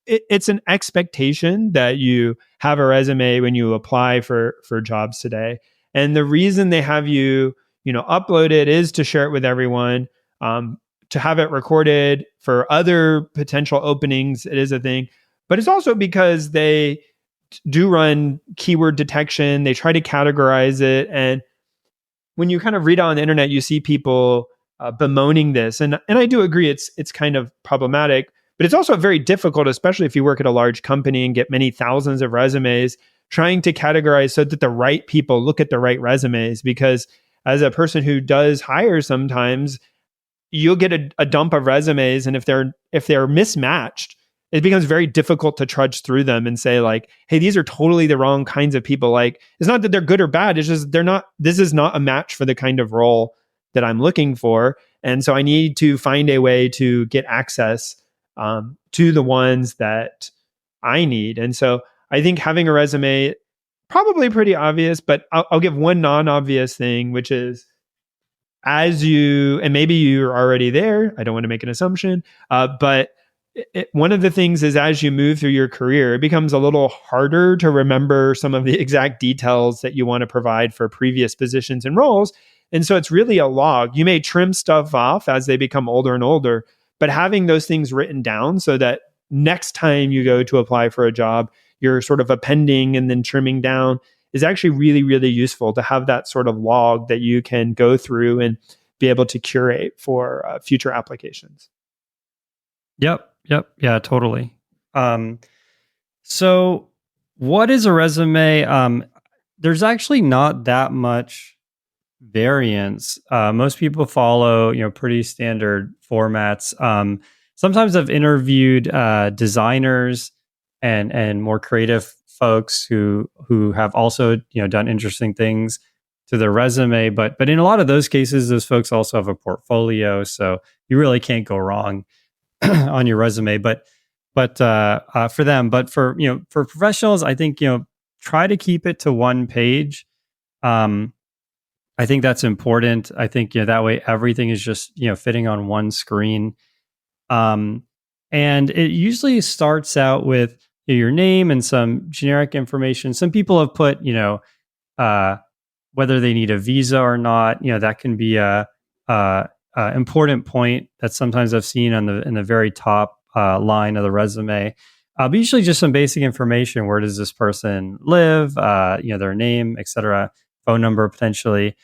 it's an expectation that you have a resume when you apply for jobs today. And the reason they have you, upload it is to share it with everyone, to have it recorded for other potential openings. It is a thing. But it's also because they do run keyword detection. They try to categorize it. And when you kind of read on the internet, you see people bemoaning this. And I do agree it's kind of problematic. But it's also very difficult, especially if you work at a large company and get many thousands of resumes, trying to categorize so that the right people look at the right resumes. Because as a person who does hire sometimes, you'll get a dump of resumes. And if they're mismatched, it becomes very difficult to trudge through them and say like, hey, these are totally the wrong kinds of people. Like, it's not that they're good or bad. It's just this is not a match for the kind of role that I'm looking for. And so I need to find a way to get access to the ones that I need. And so I think having a resume, probably pretty obvious, but I'll give one non-obvious thing, which is and maybe you're already there. I don't want to make an assumption, but one of the things is as you move through your career, it becomes a little harder to remember some of the exact details that you want to provide for previous positions and roles. And so it's really a log. You may trim stuff off as they become older and older, but having those things written down so that next time you go to apply for a job, you're sort of appending and then trimming down, is actually really, really useful to have that sort of log that you can go through and be able to curate for future applications. Yep. Yeah, totally. So what is a resume? There's actually not that much variance. Most people follow, pretty standard formats. Sometimes I've interviewed designers and more creative folks who have also done interesting things to their resume. But in a lot of those cases, those folks also have a portfolio, so you really can't go wrong on your resume. But for them, but for professionals, I think try to keep it to one page. I think that's important. I think that way everything is just fitting on one screen. And it usually starts out with your name and some generic information. Some people have put whether they need a visa or not. That can be a important point that sometimes I've seen in the very top line of the resume. But usually just some basic information. Where does this person live? Their name, etc., phone number potentially.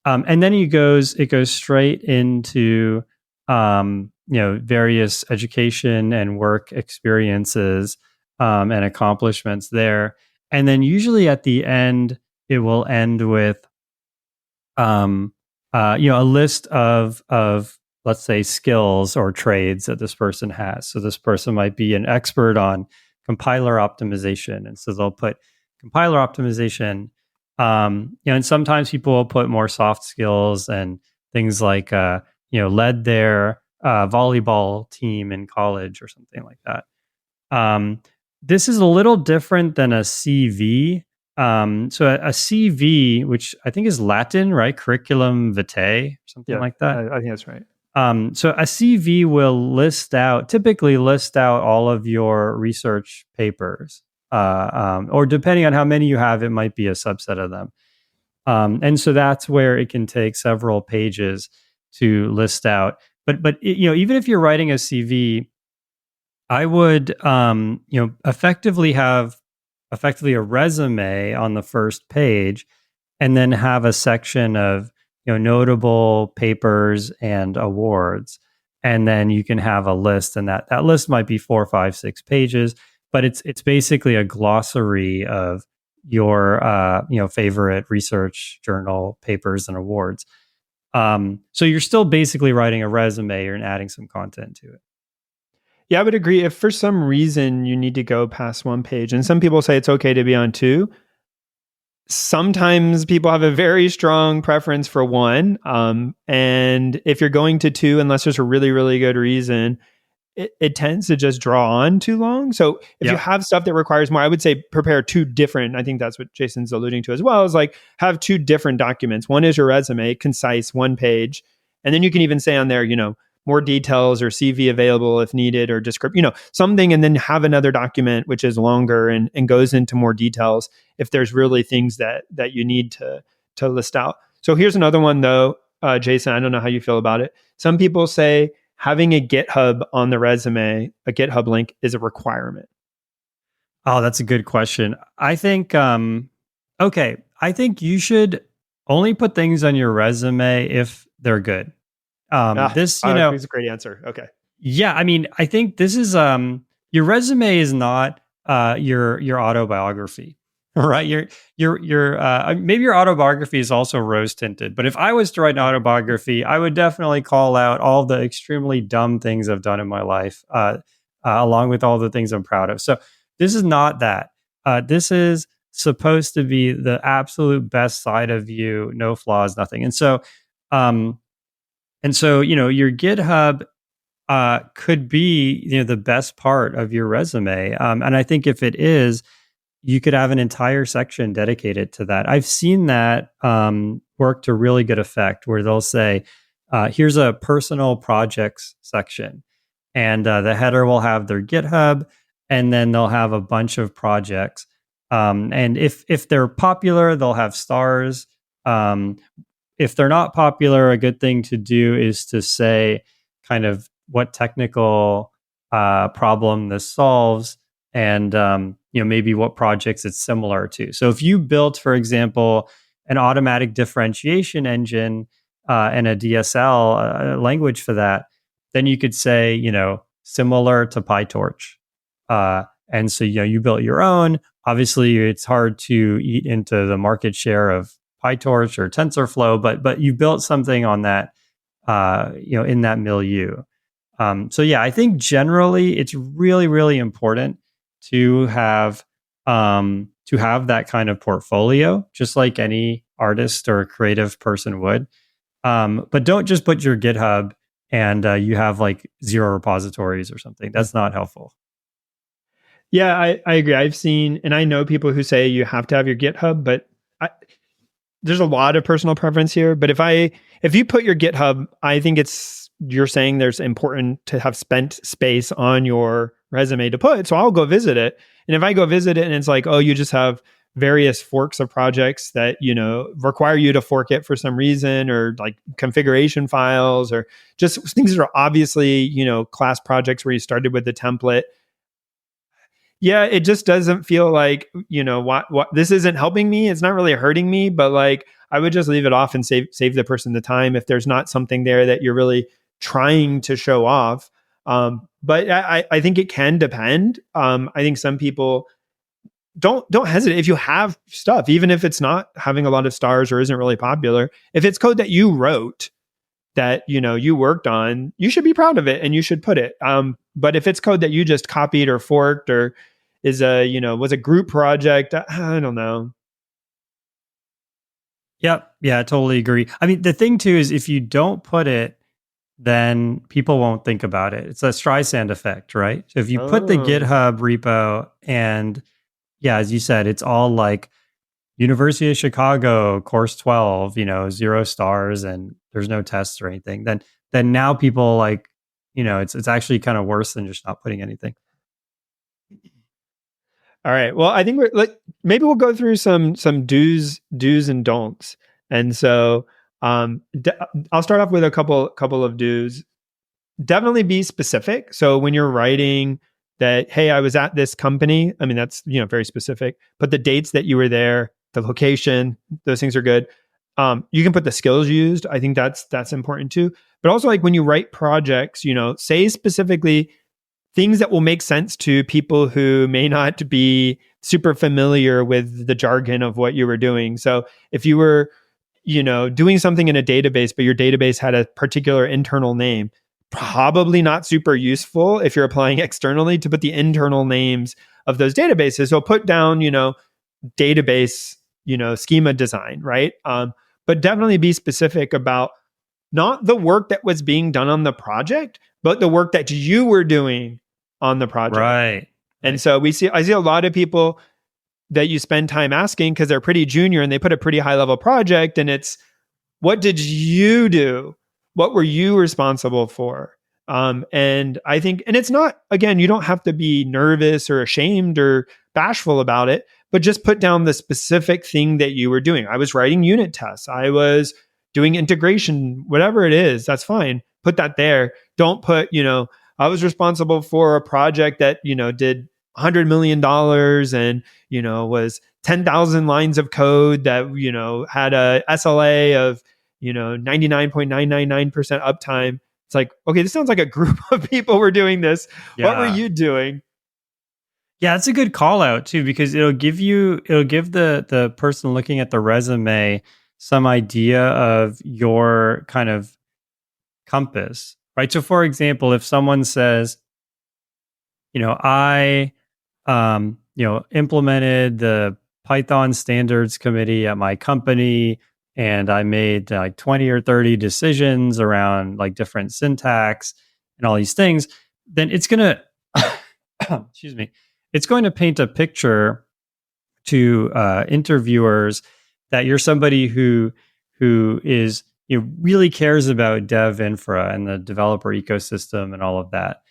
And then it goes straight into various education and work experiences and accomplishments there. And then usually at the end, it will end with a list of let's say skills or trades that this person has. So this person might be an expert on compiler optimization, and so they'll put compiler optimization. And sometimes people will put more soft skills and things like led their volleyball team in college or something like that. This is a little different than a CV. So a CV, which I think is Latin, right? Curriculum vitae, something like that. I think that's right. So a CV will typically list out all of your research papers, or depending on how many you have, it might be a subset of them. And so that's where it can take several pages to list out. But even if you're writing a CV, I would effectively have a resume on the first page, and then have a section of notable papers and awards, and then you can have a list, and that list might be 4, 5, 6 pages, but it's basically a glossary of your favorite research journal papers and awards. So you're still basically writing a resume and adding some content to it. Yeah, I would agree. If for some reason you need to go past one page, and some people say it's okay to be on 2, sometimes people have a very strong preference for 1. And if you're going to 2, unless there's a really, really good reason, it tends to just draw on too long. So if you have stuff that requires more, I would say prepare 2 different. I think that's what Jason's alluding to as well, is like have 2 different documents. One is your resume, concise, 1 page. And then you can even say on there, more details or CV available if needed, or description, something, and then have another document which is longer and goes into more details if there's really things that you need to list out. So here's another one though, Jason, I don't know how you feel about it. Some people say having a GitHub on the resume, a GitHub link, is a requirement. Oh, that's a good question. I think, I think you should only put things on your resume if they're good. This is a great answer. Okay. Yeah, I mean, I think this is your resume is not your autobiography, right? Your maybe your autobiography is also rose tinted, but if I was to write an autobiography, I would definitely call out all the extremely dumb things I've done in my life, along with all the things I'm proud of. So this is not that. This is supposed to be the absolute best side of you, no flaws, nothing. And so your GitHub could be the best part of your resume, and I think if it is, you could have an entire section dedicated to that. I've seen that work to really good effect, where they'll say, "Here's a personal projects section," and the header will have their GitHub, and then they'll have a bunch of projects. And if they're popular, they'll have stars. If they're not popular, a good thing to do is to say kind of what technical problem this solves, and maybe what projects it's similar to. So if you built, for example, an automatic differentiation engine and a DSL language for that, then you could say, similar to PyTorch. And so, you built your own. Obviously, it's hard to eat into the market share of PyTorch or TensorFlow, but you built something on that, in that milieu. So yeah, I think generally it's really, really important to have that kind of portfolio, just like any artist or creative person would. But don't just put your GitHub and you have like 0 repositories or something. That's not helpful. Yeah, I agree. I've seen, and I know people who say you have to have your GitHub, but there's a lot of personal preference here. But if you put your GitHub, I think you're saying there's important to have spent space on your resume to put. So I'll go visit it. And if I go visit it and it's like, oh, you just have various forks of projects that, require you to fork it for some reason, or like configuration files, or just things that are obviously, class projects where you started with the template. Yeah, it just doesn't feel like, what this isn't helping me. It's not really hurting me, but like I would just leave it off and save the person the time if there's not something there that you're really trying to show off. But I think it can depend. I think some people don't hesitate. If you have stuff, even if it's not having a lot of stars or isn't really popular, if it's code that you wrote, that you worked on, you should be proud of it and you should put it. But if it's code that you just copied or forked, or was a group project, I don't know. Yep. Yeah, I totally agree. I mean, the thing too is if you don't put it, then people won't think about it. It's a Streisand effect, right? So if you put the GitHub repo and as you said, it's all like University of Chicago, course 12, 0 stars and there's no tests or anything, then now people like, it's actually kind of worse than just not putting anything. All right. Well, I think maybe we'll go through some do's and don'ts. And so I'll start off with a couple of do's. Definitely be specific. So when you're writing that, hey, I was at this company, I mean, that's, very specific. Put the dates that you were there, the location, those things are good. You can put the skills used. I think that's important too. But also like when you write projects, say specifically things that will make sense to people who may not be super familiar with the jargon of what you were doing. So if you were, doing something in a database, but your database had a particular internal name, probably not super useful if you're applying externally to put the internal names of those databases. So put down, database, schema design, right? But definitely be specific about not the work that was being done on the project, but the work that you were doing on the project. Right. And so I see a lot of people that you spend time asking because they're pretty junior and they put a pretty high level project and it's, what did you do? What were you responsible for? And I think, and it's not, again, you don't have to be nervous or ashamed or bashful about it, but just put down the specific thing that you were doing. I was writing unit tests. I was doing integration, whatever it is, that's fine. Put that there. Don't put, I was responsible for a project that, did $100 million and, was 10,000 lines of code that, had a SLA of, 99.999% uptime. It's like, okay, this sounds like a group of people were doing this. Yeah. What were you doing? Yeah, it's a good call out too, because it'll give the person looking at the resume some idea of your kind of compass, right? So for example, if someone says, I implemented the Python standards committee at my company and I made like 20 or 30 decisions around like different syntax and all these things, then it's going to, excuse me, it's going to paint a picture to interviewers that you're somebody who is really cares about dev infra and the developer ecosystem and all of that.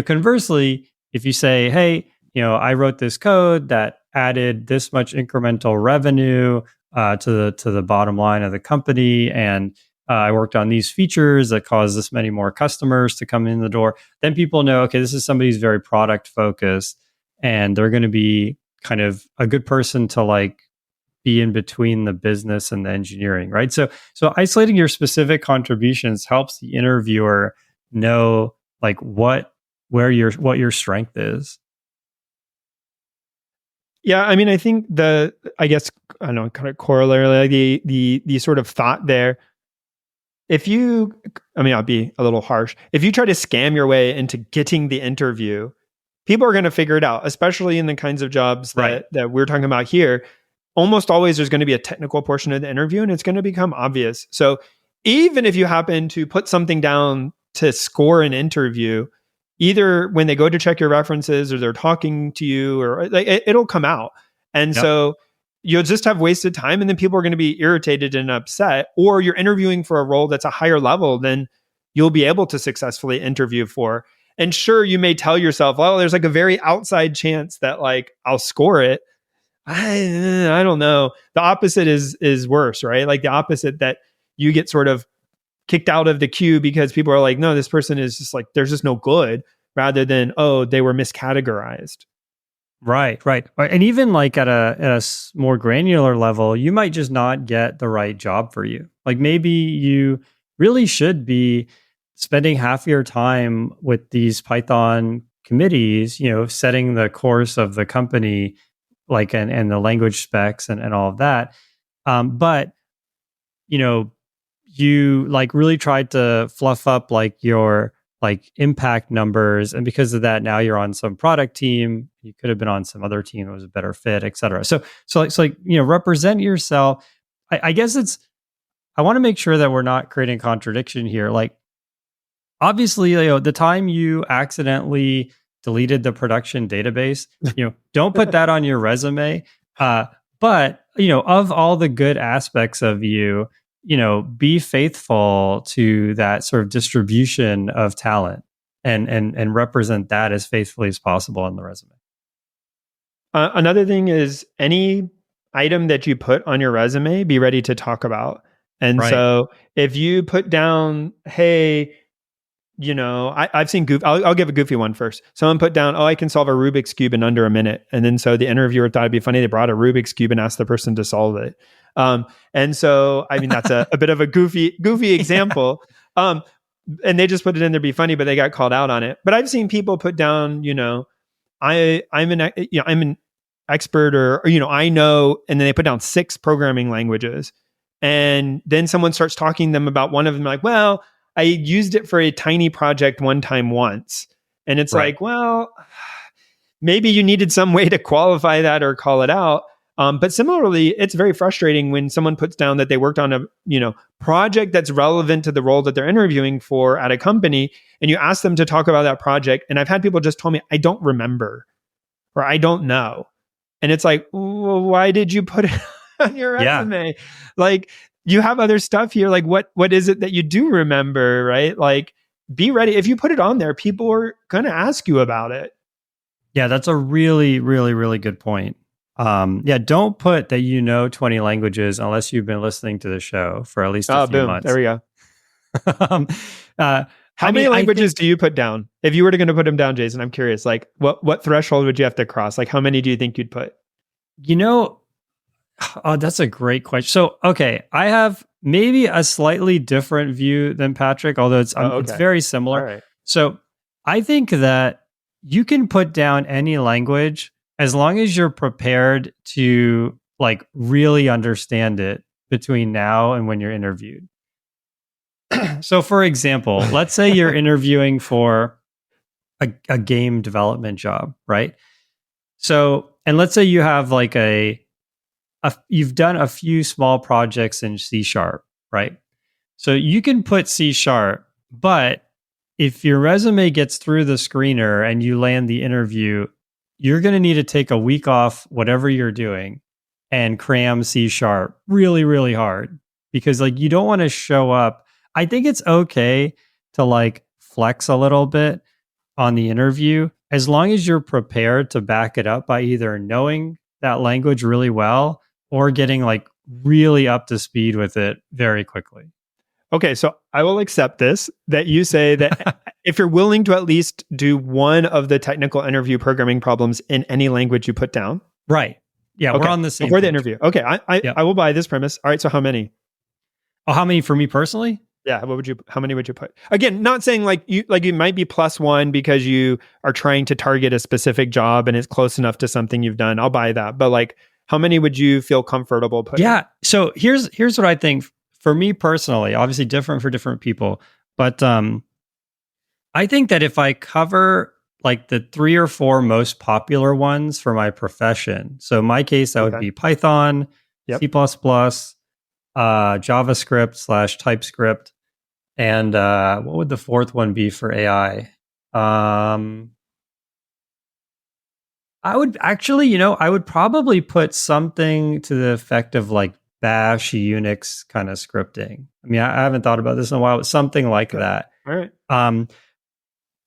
Conversely, if you say, hey, I wrote this code that added this much incremental revenue to the bottom line of the company, and I worked on these features that caused this many more customers to come in the door. Then people know, okay, this is somebody who's very product focused, and they're going to be kind of a good person to like be in between the business and the engineering, right? So isolating your specific contributions helps the interviewer know like what your strength is. Yeah, I mean, I think I don't know, kind of corollary, like the sort of thought there. I'll be a little harsh. If you try to scam your way into getting the interview, people are going to figure it out, especially in the kinds of jobs that we're talking about here. Almost always there's going to be a technical portion of the interview, and it's going to become obvious. So even if you happen to put something down to score an interview, either when they go to check your references or they're talking to you, or like it'll come out. And so you'll just have wasted time, and then people are going to be irritated and upset. Or you're interviewing for a role that's a higher level than you'll be able to successfully interview for. And sure, you may tell yourself, well, there's like a very outside chance that like I'll score it. I don't know. The opposite is worse, right? Like the opposite, that you get sort of kicked out of the queue because people are like, no, this person is just like, there's just no good, rather than, oh, they were miscategorized. Right. And even like at a more granular level, you might just not get the right job for you. Like maybe you really should be spending half your time with these Python committees, setting the course of the company, like and the language specs and all of that. But you like really tried to fluff up like your like impact numbers, and because of that, now you're on some product team. You could have been on some other team that was a better fit, et cetera. So it's like represent yourself. I guess I want to make sure that we're not creating contradiction here. Like obviously, the time you accidentally deleted the production database, don't put that on your resume. But of all the good aspects of you, be faithful to that sort of distribution of talent and represent that as faithfully as possible on the resume. Another thing is any item that you put on your resume, be ready to talk about. And so if you put down, hey, I've seen I'll give a goofy one first. Someone put down, I can solve a Rubik's Cube in under a minute. And then so the interviewer thought it'd be funny. They brought a Rubik's Cube and asked the person to solve it. And so, I mean, that's a bit of a goofy example. And they just put it in there to be funny, but they got called out on it. But I've seen people put down, I'm an expert or I know, and then they put down 6 programming languages. And then someone starts talking to them about one of them, like, well, I used it for a tiny project one time once. And it's like, well, maybe you needed some way to qualify that or call it out. But similarly, it's very frustrating when someone puts down that they worked on a project that's relevant to the role that they're interviewing for at a company, and you ask them to talk about that project. And I've had people just tell me, I don't remember, or I don't know. And it's like, well, why did you put it on your resume? Like, you have other stuff here. Like, what is it that you do remember, right? Like, be ready. If you put it on there, people are going to ask you about it. Yeah, that's a really, really, really good point. Don't put that 20 languages unless you've been listening to the show for at least a few months. There we go. How many languages do you put down? If you were going to put them down, Jason, I'm curious, like what threshold would you have to cross? Like how many do you think you'd put? That's a great question. So, okay, I have maybe a slightly different view than Patrick, although it's very similar. All right. So I think that you can put down any language as long as you're prepared to like really understand it between now and when you're interviewed. So for example, let's say you're interviewing for a game development job, right? So, and let's say you have like you've done a few small projects in C#, right? So you can put C#, but if your resume gets through the screener and you land the interview, you're going to need to take a week off whatever you're doing and cram C# really, really hard, because like you don't want to show up. I think it's okay to like flex a little bit on the interview as long as you're prepared to back it up by either knowing that language really well or getting like really up to speed with it very quickly. Okay, so I will accept this, that you say that if you're willing to at least do one of the technical interview programming problems in any language you put down. Right. Yeah, okay. We're on the same before page. the interview. Okay, I will buy this premise. All right, so how many? Oh, how many for me personally? Yeah, how many would you put? Again, not saying like you might be +1 because you are trying to target a specific job and it's close enough to something you've done. I'll buy that. But like, how many would you feel comfortable putting? Yeah. So here's what I think for me personally, obviously different for different people, but I think that if I cover like the 3 or 4 most popular ones for my profession, so in my case that would be Python, Yep. C++, JavaScript / TypeScript, and what would the 4th one be for AI? I would actually, I would probably put something to the effect of like Bash, Unix kind of scripting. I mean, I haven't thought about this in a while, but something like that. All right.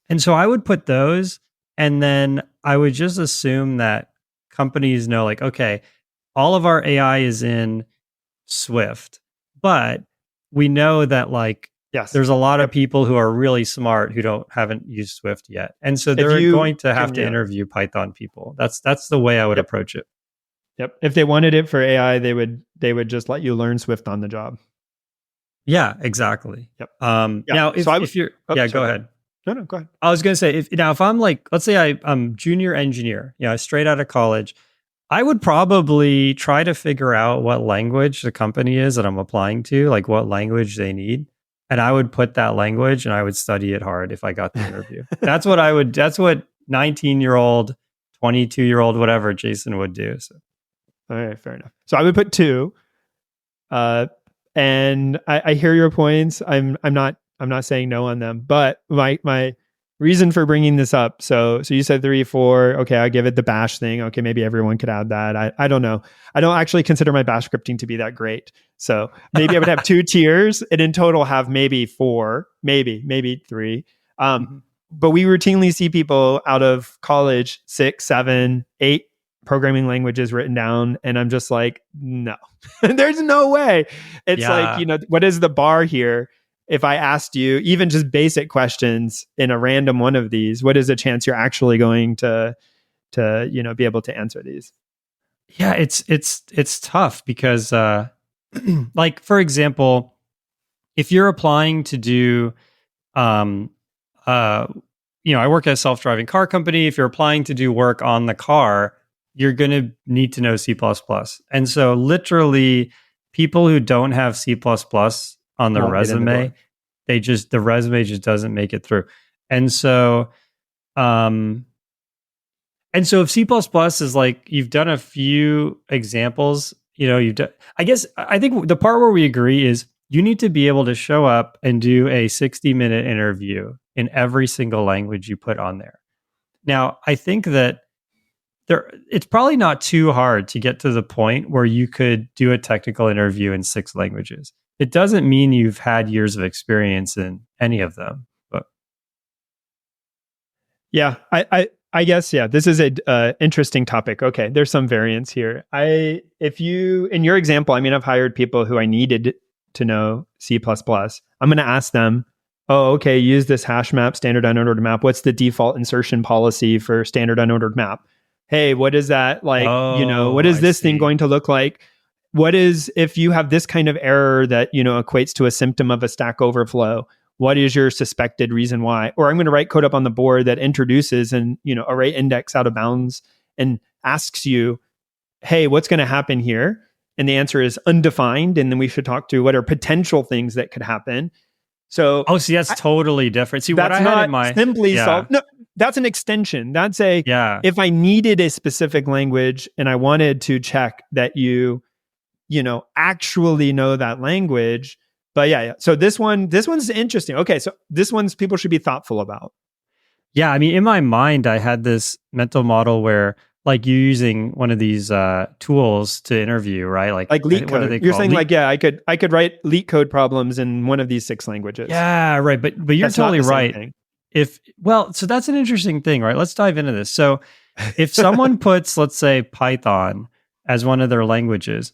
And so I would put those, and then I would just assume that companies know, like, okay, all of our AI is in Swift, but we know that like there's a lot of people who are really smart who haven't used Swift yet, and so they're going to have to interview Python people. That's the way I would approach it. Yep. If they wanted it for AI, they would just let you learn Swift on the job. Yeah, exactly. Yep. Now, if you're, go ahead. No, go ahead. I was going to say, if I'm like, let's say I'm junior engineer, straight out of college, I would probably try to figure out what language the company is that I'm applying to, like what language they need. And I would put that language and I would study it hard if I got the interview. That's what 19-year-old, 22-year-old, whatever Jason would do. So. All right, fair enough. So I would put 2. And I hear your points. I'm not saying no on them, but my reason for bringing this up. So you said 3, 4. Okay, I give it the Bash thing. Okay, maybe everyone could add that. I don't know. I don't actually consider my Bash scripting to be that great. So maybe I would have 2 tiers, and in total have maybe 4, maybe 3. But we routinely see people out of college 6, 7, 8 programming languages written down, and I'm just like, no, there's no way. It's like, what is the bar here? If I asked you even just basic questions in a random one of these, what is the chance you're actually going to be able to answer these? Yeah, it's tough because like, for example, if you're applying to do I work at a self-driving car company. If you're applying to do work on the car, you're going to need to know C++. And so literally people who don't have C++ on their resume, the resume just doesn't make it through. And so if C++ is like, you've done a few examples, I think the part where we agree is you need to be able to show up and do a 60-minute interview in every single language you put on there. Now, I think that it's probably not too hard to get to the point where you could do a technical interview in 6 languages. It doesn't mean you've had years of experience in any of them. But yeah, I guess, this is a interesting topic. Okay, there's some variance here. In your example, I've hired people who I needed to know C++. I'm going to ask them, oh, okay, use this hash map, standard unordered map. What's the default insertion policy for standard unordered map? Hey, what is that like? What is this thing going to look like? What is, if you have this kind of error that, equates to a symptom of a Stack Overflow, what is your suspected reason why? Or I'm going to write code up on the board that introduces an, array index out of bounds and asks you, hey, what's going to happen here? And the answer is undefined. And then we should talk to what are potential things that could happen. So, see, that's totally different. See, what I had in my simply solve. No, that's an extension. That's if I needed a specific language and I wanted to check that you actually know that language. But so this one's interesting. Okay, so this one's people should be thoughtful about. Yeah, in my mind, I had this mental model where, like, you're using one of these tools to interview, right? Like LeetCode. What are they called? You're saying I could write LeetCode problems in one of these 6 languages. Yeah, right. But you're that's totally right. So that's an interesting thing, right? Let's dive into this. So if someone puts, let's say, Python as one of their languages,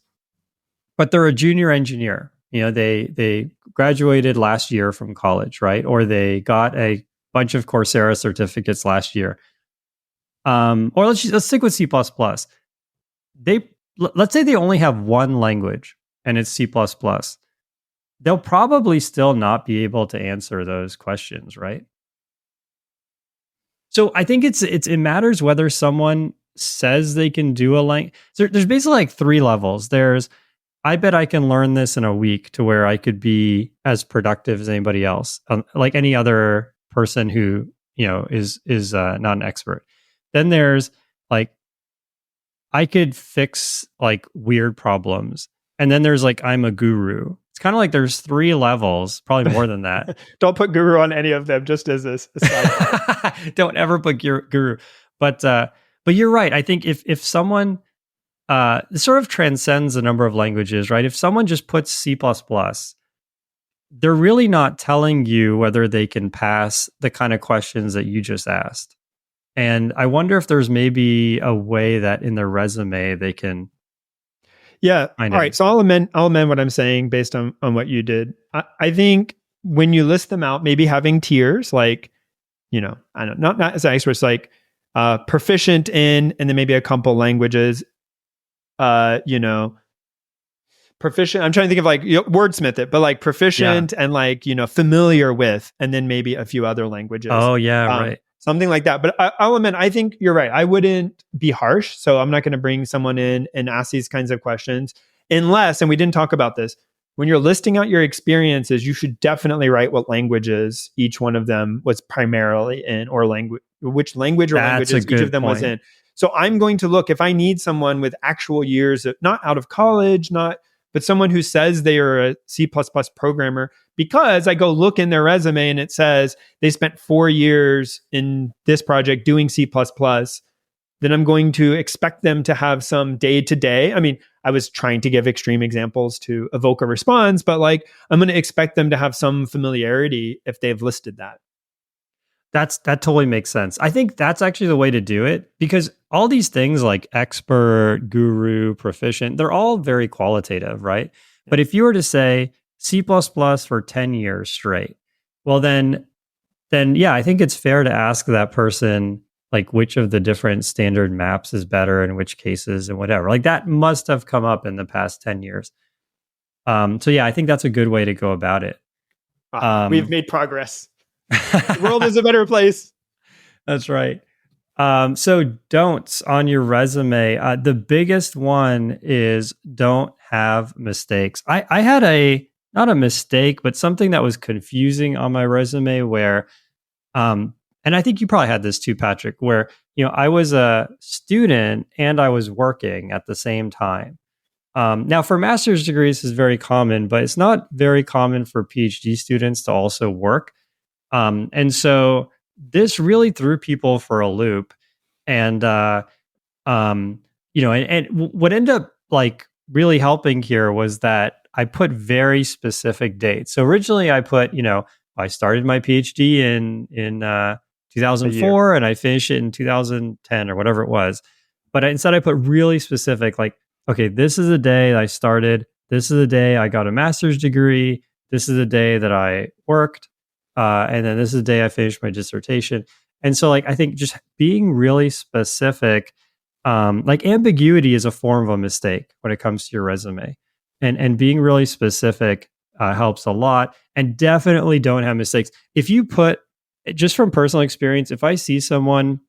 but they're a junior engineer, They graduated last year from college, right? Or they got a bunch of Coursera certificates last year. Or let's stick with C++. Let's say they only have one language and it's C++. They'll probably still not be able to answer those questions, right? So I think it matters whether someone says they can do a language. There's basically like 3 levels. There's, I bet I can learn this in a week to where I could be as productive as anybody else, like any other person who is not an expert. Then there's like, I could fix like weird problems, and then there's like, I'm a guru. It's kind of like there's 3 levels, probably more than that. Don't put guru on any of them, just as a side. Don't ever put guru. But you're right. I think if someone this sort of transcends the number of languages, right? If someone just puts C++, they're really not telling you whether they can pass the kind of questions that you just asked. And I wonder if there's maybe a way that in their resume they can. Yeah. All right. So I'll amend what I'm saying based on what you did. I think when you list them out, maybe having tiers, like, I don't know, not as experts, like proficient in, and then maybe a couple languages, proficient. I'm trying to think of like wordsmith it, but like proficient and like, familiar with, and then maybe a few other languages. Oh yeah. Right. Something like that. But I'll admit, I think you're right. I wouldn't be harsh. So I'm not going to bring someone in and ask these kinds of questions unless, and we didn't talk about this, when you're listing out your experiences, you should definitely write what languages each one of them was primarily in, or which language or languages each of them was in. So I'm going to look, if I need someone with actual years, not out of college, but someone who says they are a C++ programmer, because I go look in their resume and it says they spent 4 years in this project doing C++, then I'm going to expect them to have some day-to-day. I mean, I was trying to give extreme examples to evoke a response, but like I'm going to expect them to have some familiarity if they've listed that. That totally makes sense. I think that's actually the way to do it, because all these things like expert, guru, proficient, they're all very qualitative, right? But if you were to say C++ for 10 years straight, well, then yeah, I think it's fair to ask that person like which of the different standard maps is better in which cases and whatever. Like that must have come up in the past 10 years. So yeah, I think that's a good way to go about it. We've made progress. The world is a better place. That's right. So don'ts on your resume. The biggest one is don't have mistakes. I had not a mistake, but something that was confusing on my resume where, and I think you probably had this too, Patrick, where, I was a student and I was working at the same time. Now for master's degrees is very common, but it's not very common for PhD students to also work. And so this really threw people for a loop. And, and what ended up like really helping here was that I put very specific dates. So originally I put, I started my PhD in 2004 and I finished it in 2010 or whatever it was. But instead I put really specific, like, okay, this is the day I started. This is the day I got a master's degree. This is the day that I worked. And then this is the day I finished my dissertation. And so like, I think just being really specific, like ambiguity is a form of a mistake when it comes to your resume, and being really specific helps a lot. And definitely don't have mistakes. If you put, just from personal experience, if I see someone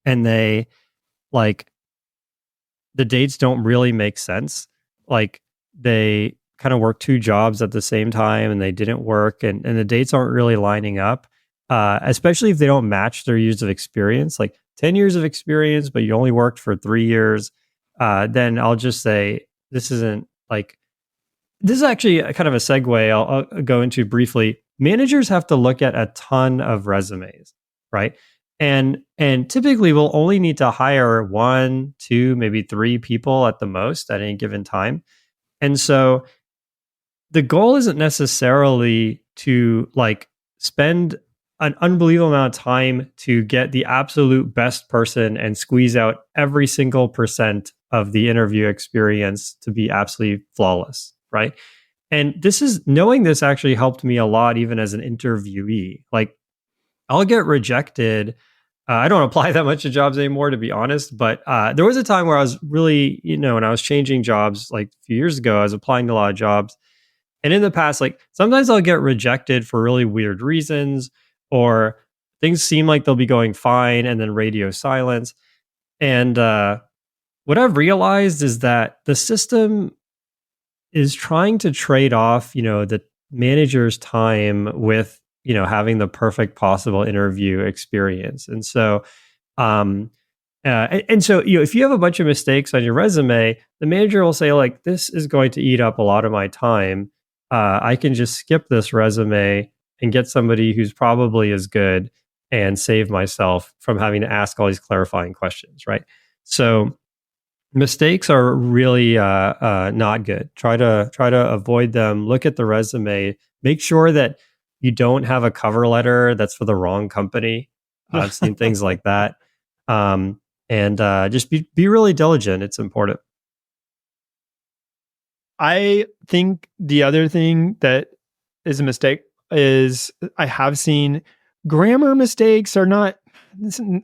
and they like, the dates don't really make sense, like they kind of work 2 jobs at the same time and they didn't work, and the dates aren't really lining up, especially if they don't match their years of experience, like 10 years of experience, but you only worked for 3 years, then I'll just say, this isn't like, this is actually a kind of a segue I'll go into briefly. Managers have to look at a ton of resumes, right? And typically we'll only need to hire 1, 2, maybe 3 people at the most at any given time. And so the goal isn't necessarily to like spend an unbelievable amount of time to get the absolute best person and squeeze out every single % of the interview experience to be absolutely flawless, right? And knowing this actually helped me a lot, even as an interviewee. Like, I'll get rejected. I don't apply that much to jobs anymore, to be honest. But there was a time where I was really, when I was changing jobs like a few years ago, I was applying to a lot of jobs. And in the past, like sometimes I'll get rejected for really weird reasons, or things seem like they'll be going fine and then radio silence. And what I've realized is that the system is trying to trade off, the manager's time with, having the perfect possible interview experience. And so, if you have a bunch of mistakes on your resume, the manager will say, like, this is going to eat up a lot of my time. I can just skip this resume and get somebody who's probably as good and save myself from having to ask all these clarifying questions, right? So mistakes are really not good. Try to avoid them. Look at the resume. Make sure that you don't have a cover letter that's for the wrong company. I've seen things like that. And just be really diligent. It's important. I think the other thing that is a mistake is I have seen grammar mistakes are not,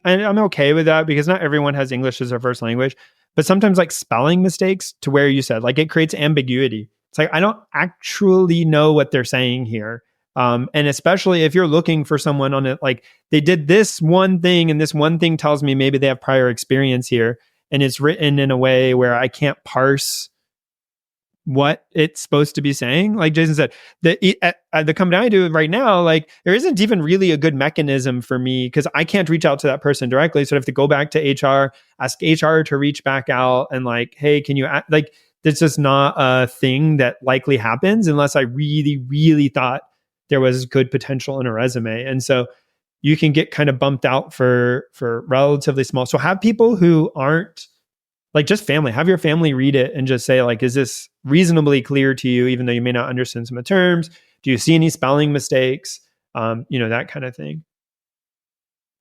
I'm okay with that because not everyone has English as their first language, but sometimes like spelling mistakes to where you said, like it creates ambiguity. It's like, I don't actually know what they're saying here. And especially if you're looking for someone on it, like they did this one thing and this one thing tells me maybe they have prior experience here. And it's written in a way where I can't parse what it's supposed to be saying. Like Jason said, the company I do right now, like there isn't even really a good mechanism for me because I can't reach out to that person directly. So I have to go back to HR, ask HR to reach back out and like, hey, can you like, it's just not a thing that likely happens unless I really, really thought there was good potential in a resume. And so you can get kind of bumped out for relatively small. So have people who aren't like just family, have your family read it and just say like, is this reasonably clear to you, even though you may not understand some of the terms? Do you see any spelling mistakes? That kind of thing.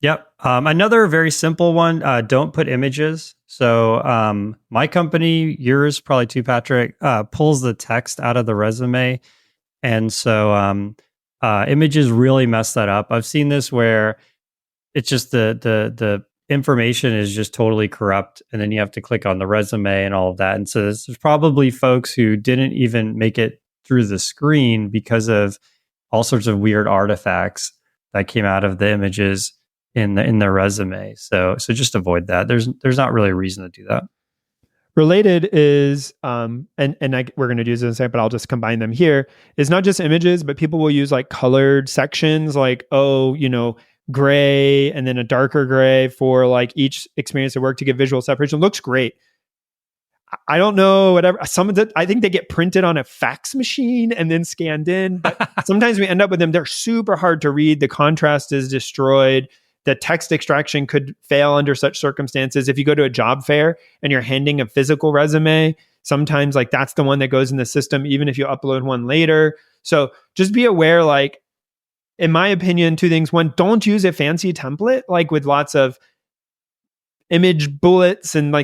Yep. Another very simple one, don't put images. So my company, yours probably too, Patrick, pulls the text out of the resume. And so images really mess that up. I've seen this where it's just the information is just totally corrupt, and then you have to click on the resume and all of that. And so there's probably folks who didn't even make it through the screen because of all sorts of weird artifacts that came out of the images in their resume. So just avoid that. There's not really a reason to do that. Related is, we're going to do this in a second, but I'll just combine them here, is not just images, but people will use like colored sections like, gray and then a darker gray for like each experience of work to give visual separation. Looks great. I don't know, whatever. Some of I think they get printed on a fax machine and then scanned in, but sometimes we end up with them. They're super hard to read. The contrast is destroyed. The text extraction could fail under such circumstances. If you go to a job fair and you're handing a physical resume, sometimes like that's the one that goes in the system, even if you upload one later. So just be aware, like, in my opinion, two things. One, don't use a fancy template, like with lots of image bullets and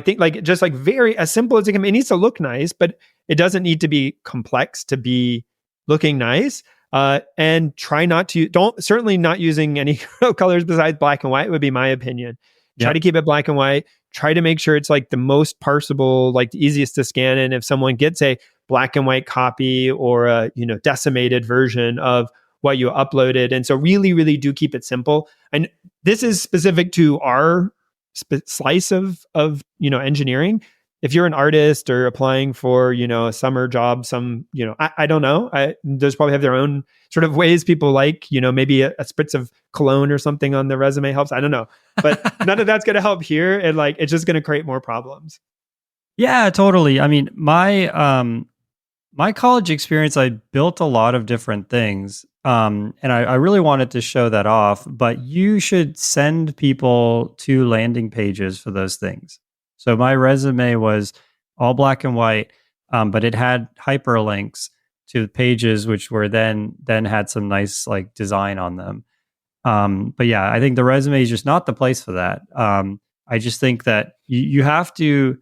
just like very as simple as it can be. It needs to look nice, but it doesn't need to be complex to be looking nice. And try not to, certainly not using any colors besides black and white would be my opinion. Try to keep it black and white. Try to make sure it's like the most parsable, like the easiest to scan in. If someone gets a black and white copy or a, decimated version of what you uploaded. And so really, really do keep it simple. And this is specific to our slice of engineering. If you're an artist or applying for, a summer job, I don't know. Those probably have their own sort of ways people like, maybe a spritz of cologne or something on the resume helps. I don't know, but none of that's going to help here. And like, it's just going to create more problems. Yeah, totally. I mean, my college experience, I built a lot of different things. And I really wanted to show that off, but you should send people to landing pages for those things. So my resume was all black and white, but it had hyperlinks to pages, which were then had some nice like design on them. But yeah, I think the resume is just not the place for that. I just think that you have to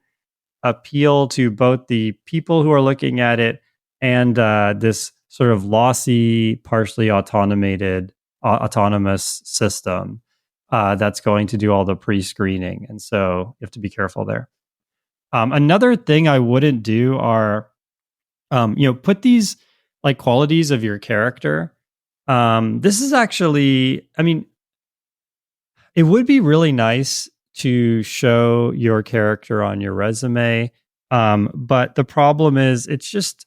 appeal to both the people who are looking at it and this sort of lossy, partially autonomous system that's going to do all the pre-screening. And so you have to be careful there. Another thing I wouldn't do are, put these like qualities of your character. This is actually, I mean, it would be really nice to show your character on your resume. But the problem is, it's just,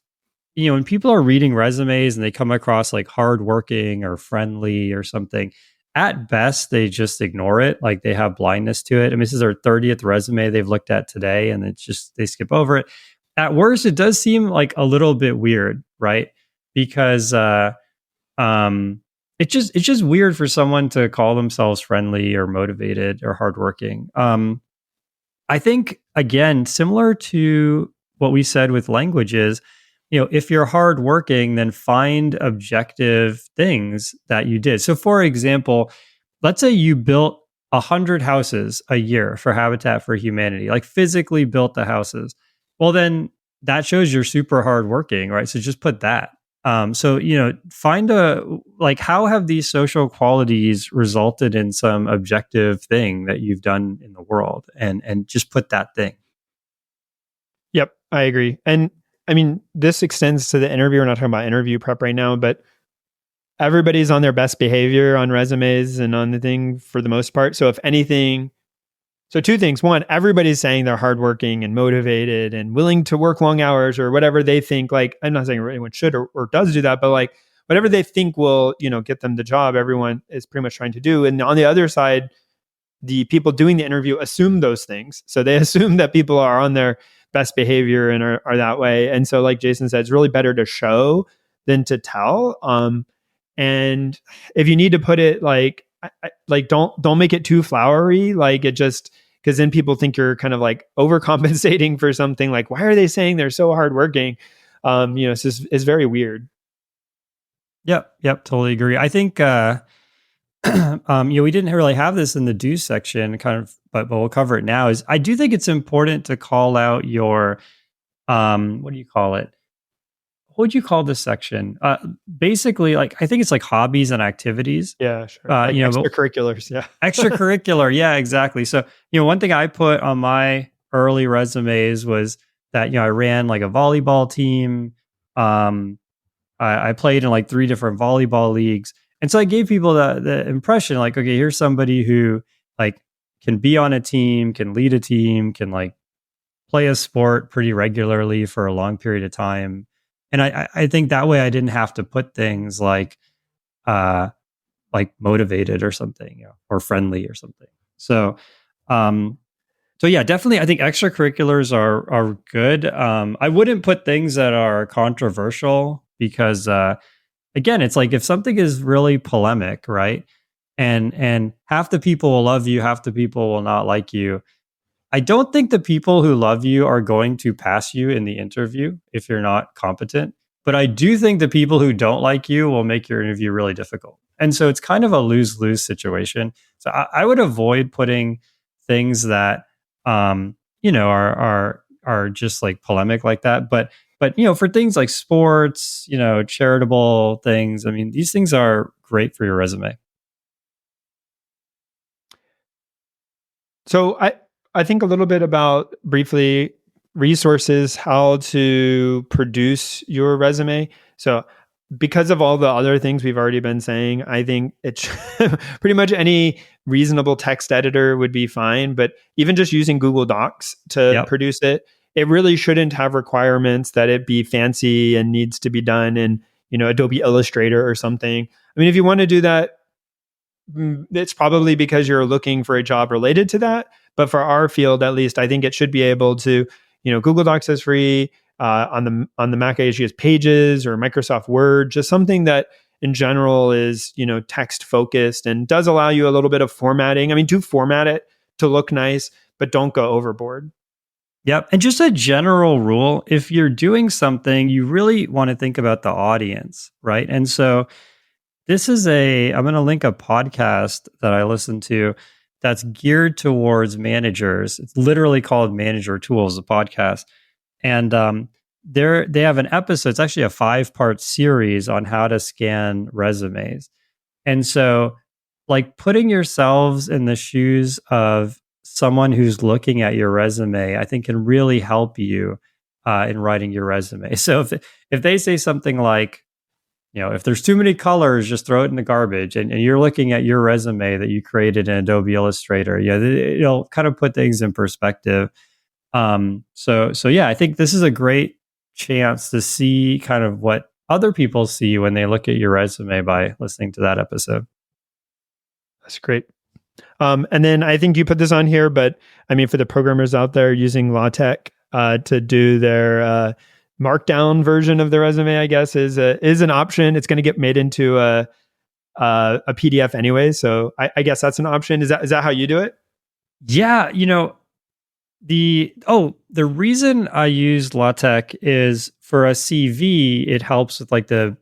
when people are reading resumes and they come across like hardworking or friendly or something, at best, they just ignore it. Like they have blindness to it. I mean, this is their 30th resume they've looked at today, and it's just, they skip over it. At worst, it does seem like a little bit weird, right? Because it's just weird for someone to call themselves friendly or motivated or hardworking. I think, again, similar to what we said with languages, if you're hardworking, then find objective things that you did. So, for example, let's say you built 100 houses a year for Habitat for Humanity, like physically built the houses. Well, then that shows you're super hardworking, right? So just put that. Find how have these social qualities resulted in some objective thing that you've done in the world, and just put that thing. Yep, I agree. And I mean, this extends to the interview. We're not talking about interview prep right now, but everybody's on their best behavior on resumes and on the thing for the most part. So if anything, so two things. One, everybody's saying they're hardworking and motivated and willing to work long hours or whatever they think. Like, I'm not saying anyone should or does do that, but like whatever they think will, get them the job, everyone is pretty much trying to do. And on the other side, the people doing the interview assume those things. So they assume that people are on their best behavior and are that way. And so, like Jason said, it's really better to show than to tell. And if you need to put it don't make it too flowery. Like it just, because then people think you're kind of like overcompensating for something. Like, why are they saying they're so hardworking? It's very weird. Yep, totally agree. I think we didn't really have this in the do section, kind of, but we'll cover it now. Is I do think it's important to call out your what do you call it? What would you call this section? Basically, like I think it's like hobbies and activities. Yeah, sure. Extracurriculars. Yeah, extracurricular. Yeah, exactly. So one thing I put on my early resumes was that I ran like a volleyball team. I played in like 3 different volleyball leagues. And so I gave people the impression like, okay, here's somebody who like can be on a team, can lead a team, can like play a sport pretty regularly for a long period of time. And I think that way I didn't have to put things like motivated or something, or friendly or something. So yeah, definitely I think extracurriculars are good. I wouldn't put things that are controversial because again, it's like if something is really polemic, right? And half the people will love you, half the people will not like you. I don't think the people who love you are going to pass you in the interview if you're not competent. But I do think the people who don't like you will make your interview really difficult. And so it's kind of a lose-lose situation. So I would avoid putting things that are just like polemic like that. But for things like sports, charitable things, I mean, these things are great for your resume. So I think a little bit about briefly resources, how to produce your resume. So because of all the other things we've already been saying, I think it's pretty much any reasonable text editor would be fine. But even just using Google Docs to produce it, it really shouldn't have requirements that it be fancy and needs to be done in, Adobe Illustrator or something. I mean, if you want to do that, it's probably because you're looking for a job related to that. But for our field, at least, I think it should be able to, Google Docs is free. On the Mac, I usually use Pages or Microsoft Word, just something that in general is, text focused and does allow you a little bit of formatting. I mean, do format it to look nice, but don't go overboard. Yep. And just a general rule, if you're doing something, you really want to think about the audience, right? And so I'm going to link a podcast that I listened to that's geared towards managers. It's literally called Manager Tools, the podcast. And they have an episode. It's actually a 5-part series on how to scan resumes. And so, like, putting yourselves in the shoes of someone who's looking at your resume, I think can really help you in writing your resume. So if they say something like, if there's too many colors, just throw it in the garbage, and you're looking at your resume that you created in Adobe Illustrator, it'll kind of put things in perspective. So yeah, I think this is a great chance to see kind of what other people see when they look at your resume by listening to that episode. That's great. And then I think you put this on here, but I mean, for the programmers out there using LaTeX to do their markdown version of the resume, I guess is an option. It's going to get made into a PDF anyway, so I guess that's an option. Is that how you do it? Yeah, the reason I use LaTeX is for a CV. It helps with like the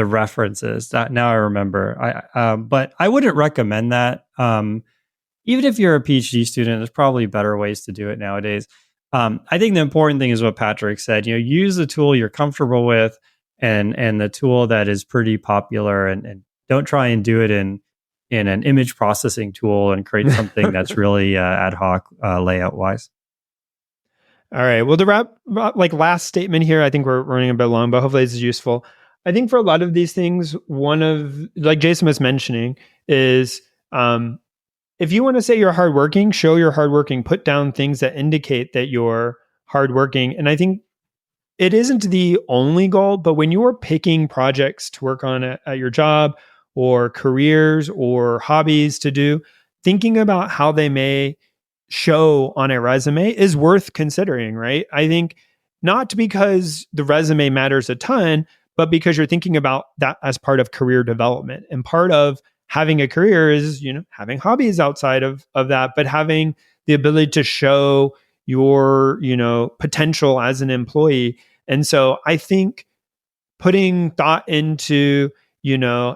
references. That now I remember. But I wouldn't recommend that. Even if you're a PhD student, there's probably better ways to do it nowadays. I think the important thing is what Patrick said. Use the tool you're comfortable with, and the tool that is pretty popular, and don't try and do it in an image processing tool and create something that's really ad hoc layout wise. All right. Well, to wrap, like last statement here, I think we're running a bit long, but hopefully this is useful. I think for a lot of these things, one of, like Jason was mentioning, is if you want to say you're hardworking, show you're hardworking, put down things that indicate that you're hardworking. And I think it isn't the only goal, but when you're picking projects to work on at your job, or careers or hobbies to do, thinking about how they may show on a resume is worth considering, right? I think not because the resume matters a ton, but because you're thinking about that as part of career development. And part of having a career is, having hobbies outside of that, but having the ability to show your, potential as an employee. And so I think putting thought into,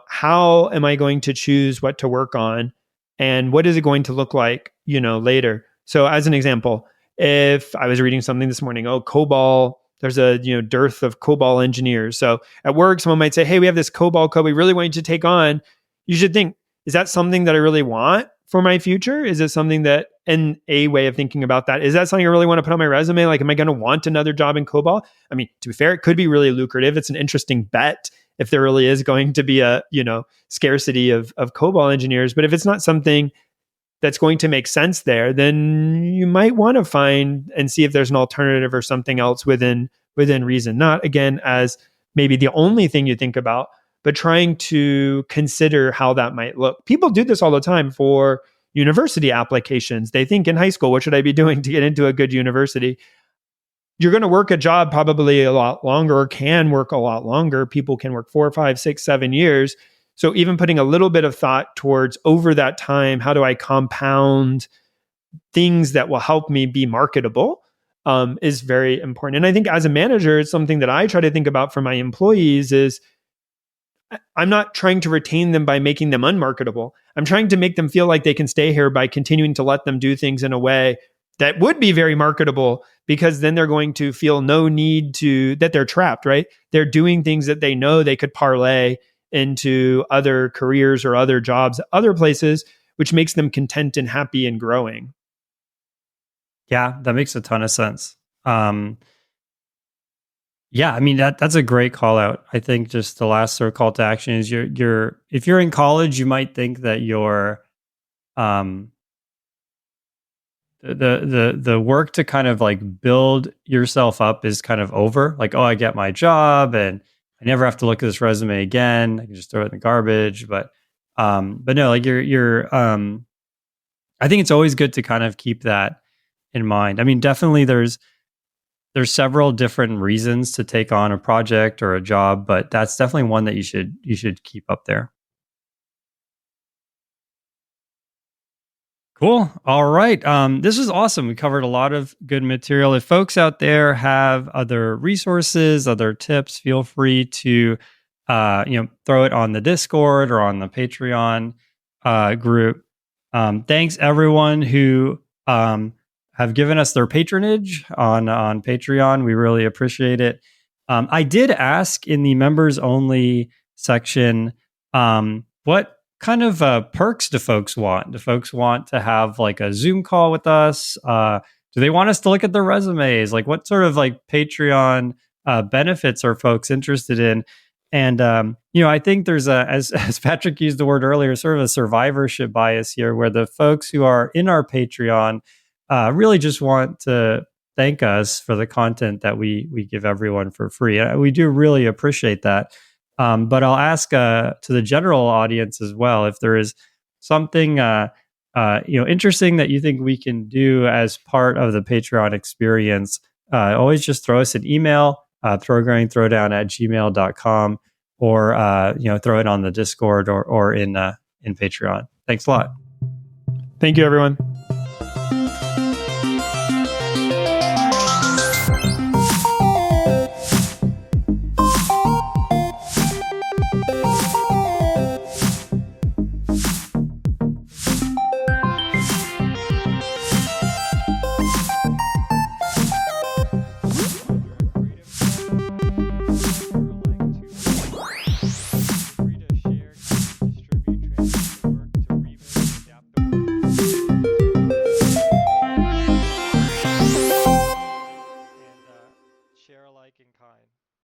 how am I going to choose what to work on, and what is it going to look like, later? So as an example, if I was reading something this morning, COBOL, there's a, dearth of COBOL engineers. So at work, someone might say, hey, we have this COBOL code we really want you to take on. You should think, is that something that I really want for my future? Is it something that, and a way of thinking about that, is that something I really want to put on my resume? Like, am I going to want another job in COBOL? I mean, to be fair, it could be really lucrative. It's an interesting bet if there really is going to be a, scarcity of COBOL engineers. But if it's not something that's going to make sense there, then you might want to find and see if there's an alternative or something else within reason. Not, again, as maybe the only thing you think about, but trying to consider how that might look. People do this all the time for university applications. They think in high school, what should I be doing to get into a good university? You're going to work a job probably a lot longer, or can work a lot longer. People can work 4, 5, 6, 7 years. So even putting a little bit of thought towards, over that time, how do I compound things that will help me be marketable is very important. And I think as a manager, it's something that I try to think about for my employees is, I'm not trying to retain them by making them unmarketable. I'm trying to make them feel like they can stay here by continuing to let them do things in a way that would be very marketable, because then they're going to feel no need that they're trapped, right? They're doing things that they know they could parlay into other careers or other jobs, other places, which makes them content and happy and growing. Yeah, that makes a ton of sense. Yeah, I mean that's a great call out. I think just the last sort of call to action is you're if you're in college, you might think that your the work to kind of like build yourself up is kind of over. Like, oh, I get my job and I never have to look at this resume again. I can just throw it in the garbage. But no, like you're I think it's always good to kind of keep that in mind. I mean, definitely there's several different reasons to take on a project or a job, but that's definitely one that you should keep up there. Cool. All right. This was awesome. We covered a lot of good material. If folks out there have other resources, other tips, feel free to throw it on the Discord or on the Patreon group. Thanks everyone who have given us their patronage on Patreon. We really appreciate it. I did ask in the members only section, what kind of perks do folks want? Do folks want to have like a Zoom call with us? Do they want us to look at their resumes? Like what sort of like Patreon benefits are folks interested in? And I think there's as Patrick used the word earlier, sort of a survivorship bias here, where the folks who are in our Patreon really just want to thank us for the content that we give everyone for free. We do really appreciate that. But I'll ask to the general audience as well, if there is something interesting that you think we can do as part of the Patreon experience. Always just throw us an email, throwdown@gmail.com, or throw it on the Discord or in Patreon. Thanks a lot. Thank you, everyone.